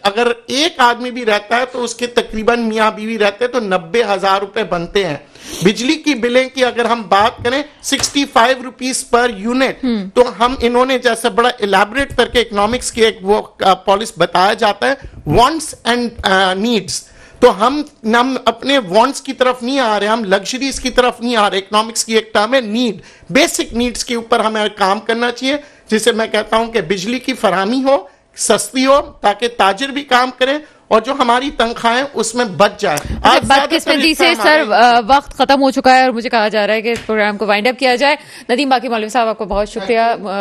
اگر ایک آدمی بھی رہتا ہے تو اس کے تقریباً میاں بیوی رہتے تو 90,000 روپے بنتے ہیں. بجلی کی بلیں کی اگر ہم بات کریں 65 روپیز پر یونٹ, تو ہم انہوں نے جیسے بڑا الیبریٹ کر کے اکنامکس کی ایک وہ پالیسی بتایا جاتا ہے وانٹس اینڈ نیڈس. تو ہم اپنے وانٹس کی طرف نہیں آ رہے, ہم لگژریز کی طرف نہیں آ رہے. اکنامکس کی ایک ٹرم ہے نیڈ, بیسک نیڈز کے اوپر ہمیں کام کرنا چاہیے, جسے میں کہتا ہوں کہ بجلی کی فراہمی ہو, سستی ہو, تاکہ تاجر بھی کام کریں, اور جو ہماری تنخواہیں اس میں بچ جائے. بدقسمتی سے سر وقت ختم ہو چکا ہے اور مجھے کہا جا رہا ہے کہ اس پروگرام کو وائنڈ اپ کیا جائے. ندیم باقی مولوی صاحب آپ کا بہت شکریہ,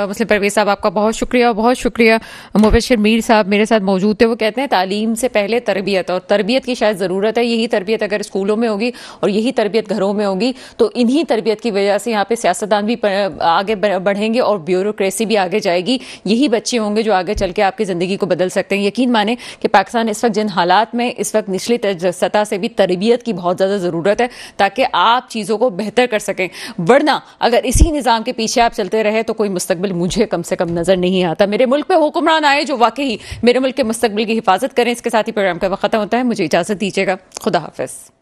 مسلم پرویز صاحب آپ کا بہت شکریہ, اور بہت شکریہ مبشر میر صاحب میرے ساتھ موجود تھے. وہ کہتے ہیں تعلیم سے پہلے تربیت, اور تربیت کی شاید ضرورت ہے. یہی تربیت اگر اسکولوں میں ہوگی اور یہی تربیت گھروں میں ہوگی تو انہی تربیت کی وجہ سے یہاں پہ سیاستدان بھی آگے بڑھیں گے اور بیوروکریسی بھی آگے جائے گی. یہی بچے ہوں گے جو آگے چل کے آپ کی زندگی کو بدل سکتے ہیں. یقین مانیں کہ پاکستان اس وقت جن حالات میں اس وقت نچلی سطح سے بھی تربیت کی بہت زیادہ ضرورت ہے تاکہ آپ چیزوں کو بہتر کر سکیں. ورنہ اگر اسی نظام کے پیچھے آپ چلتے رہے تو کوئی مستقبل مجھے کم سے کم نظر نہیں آتا. میرے ملک پہ حکمران آئے جو واقعی میرے ملک کے مستقبل کی حفاظت کریں. اس کے ساتھ ہی پروگرام کا وقت ختم ہوتا ہے. مجھے اجازت دیجیے گا. خدا حافظ.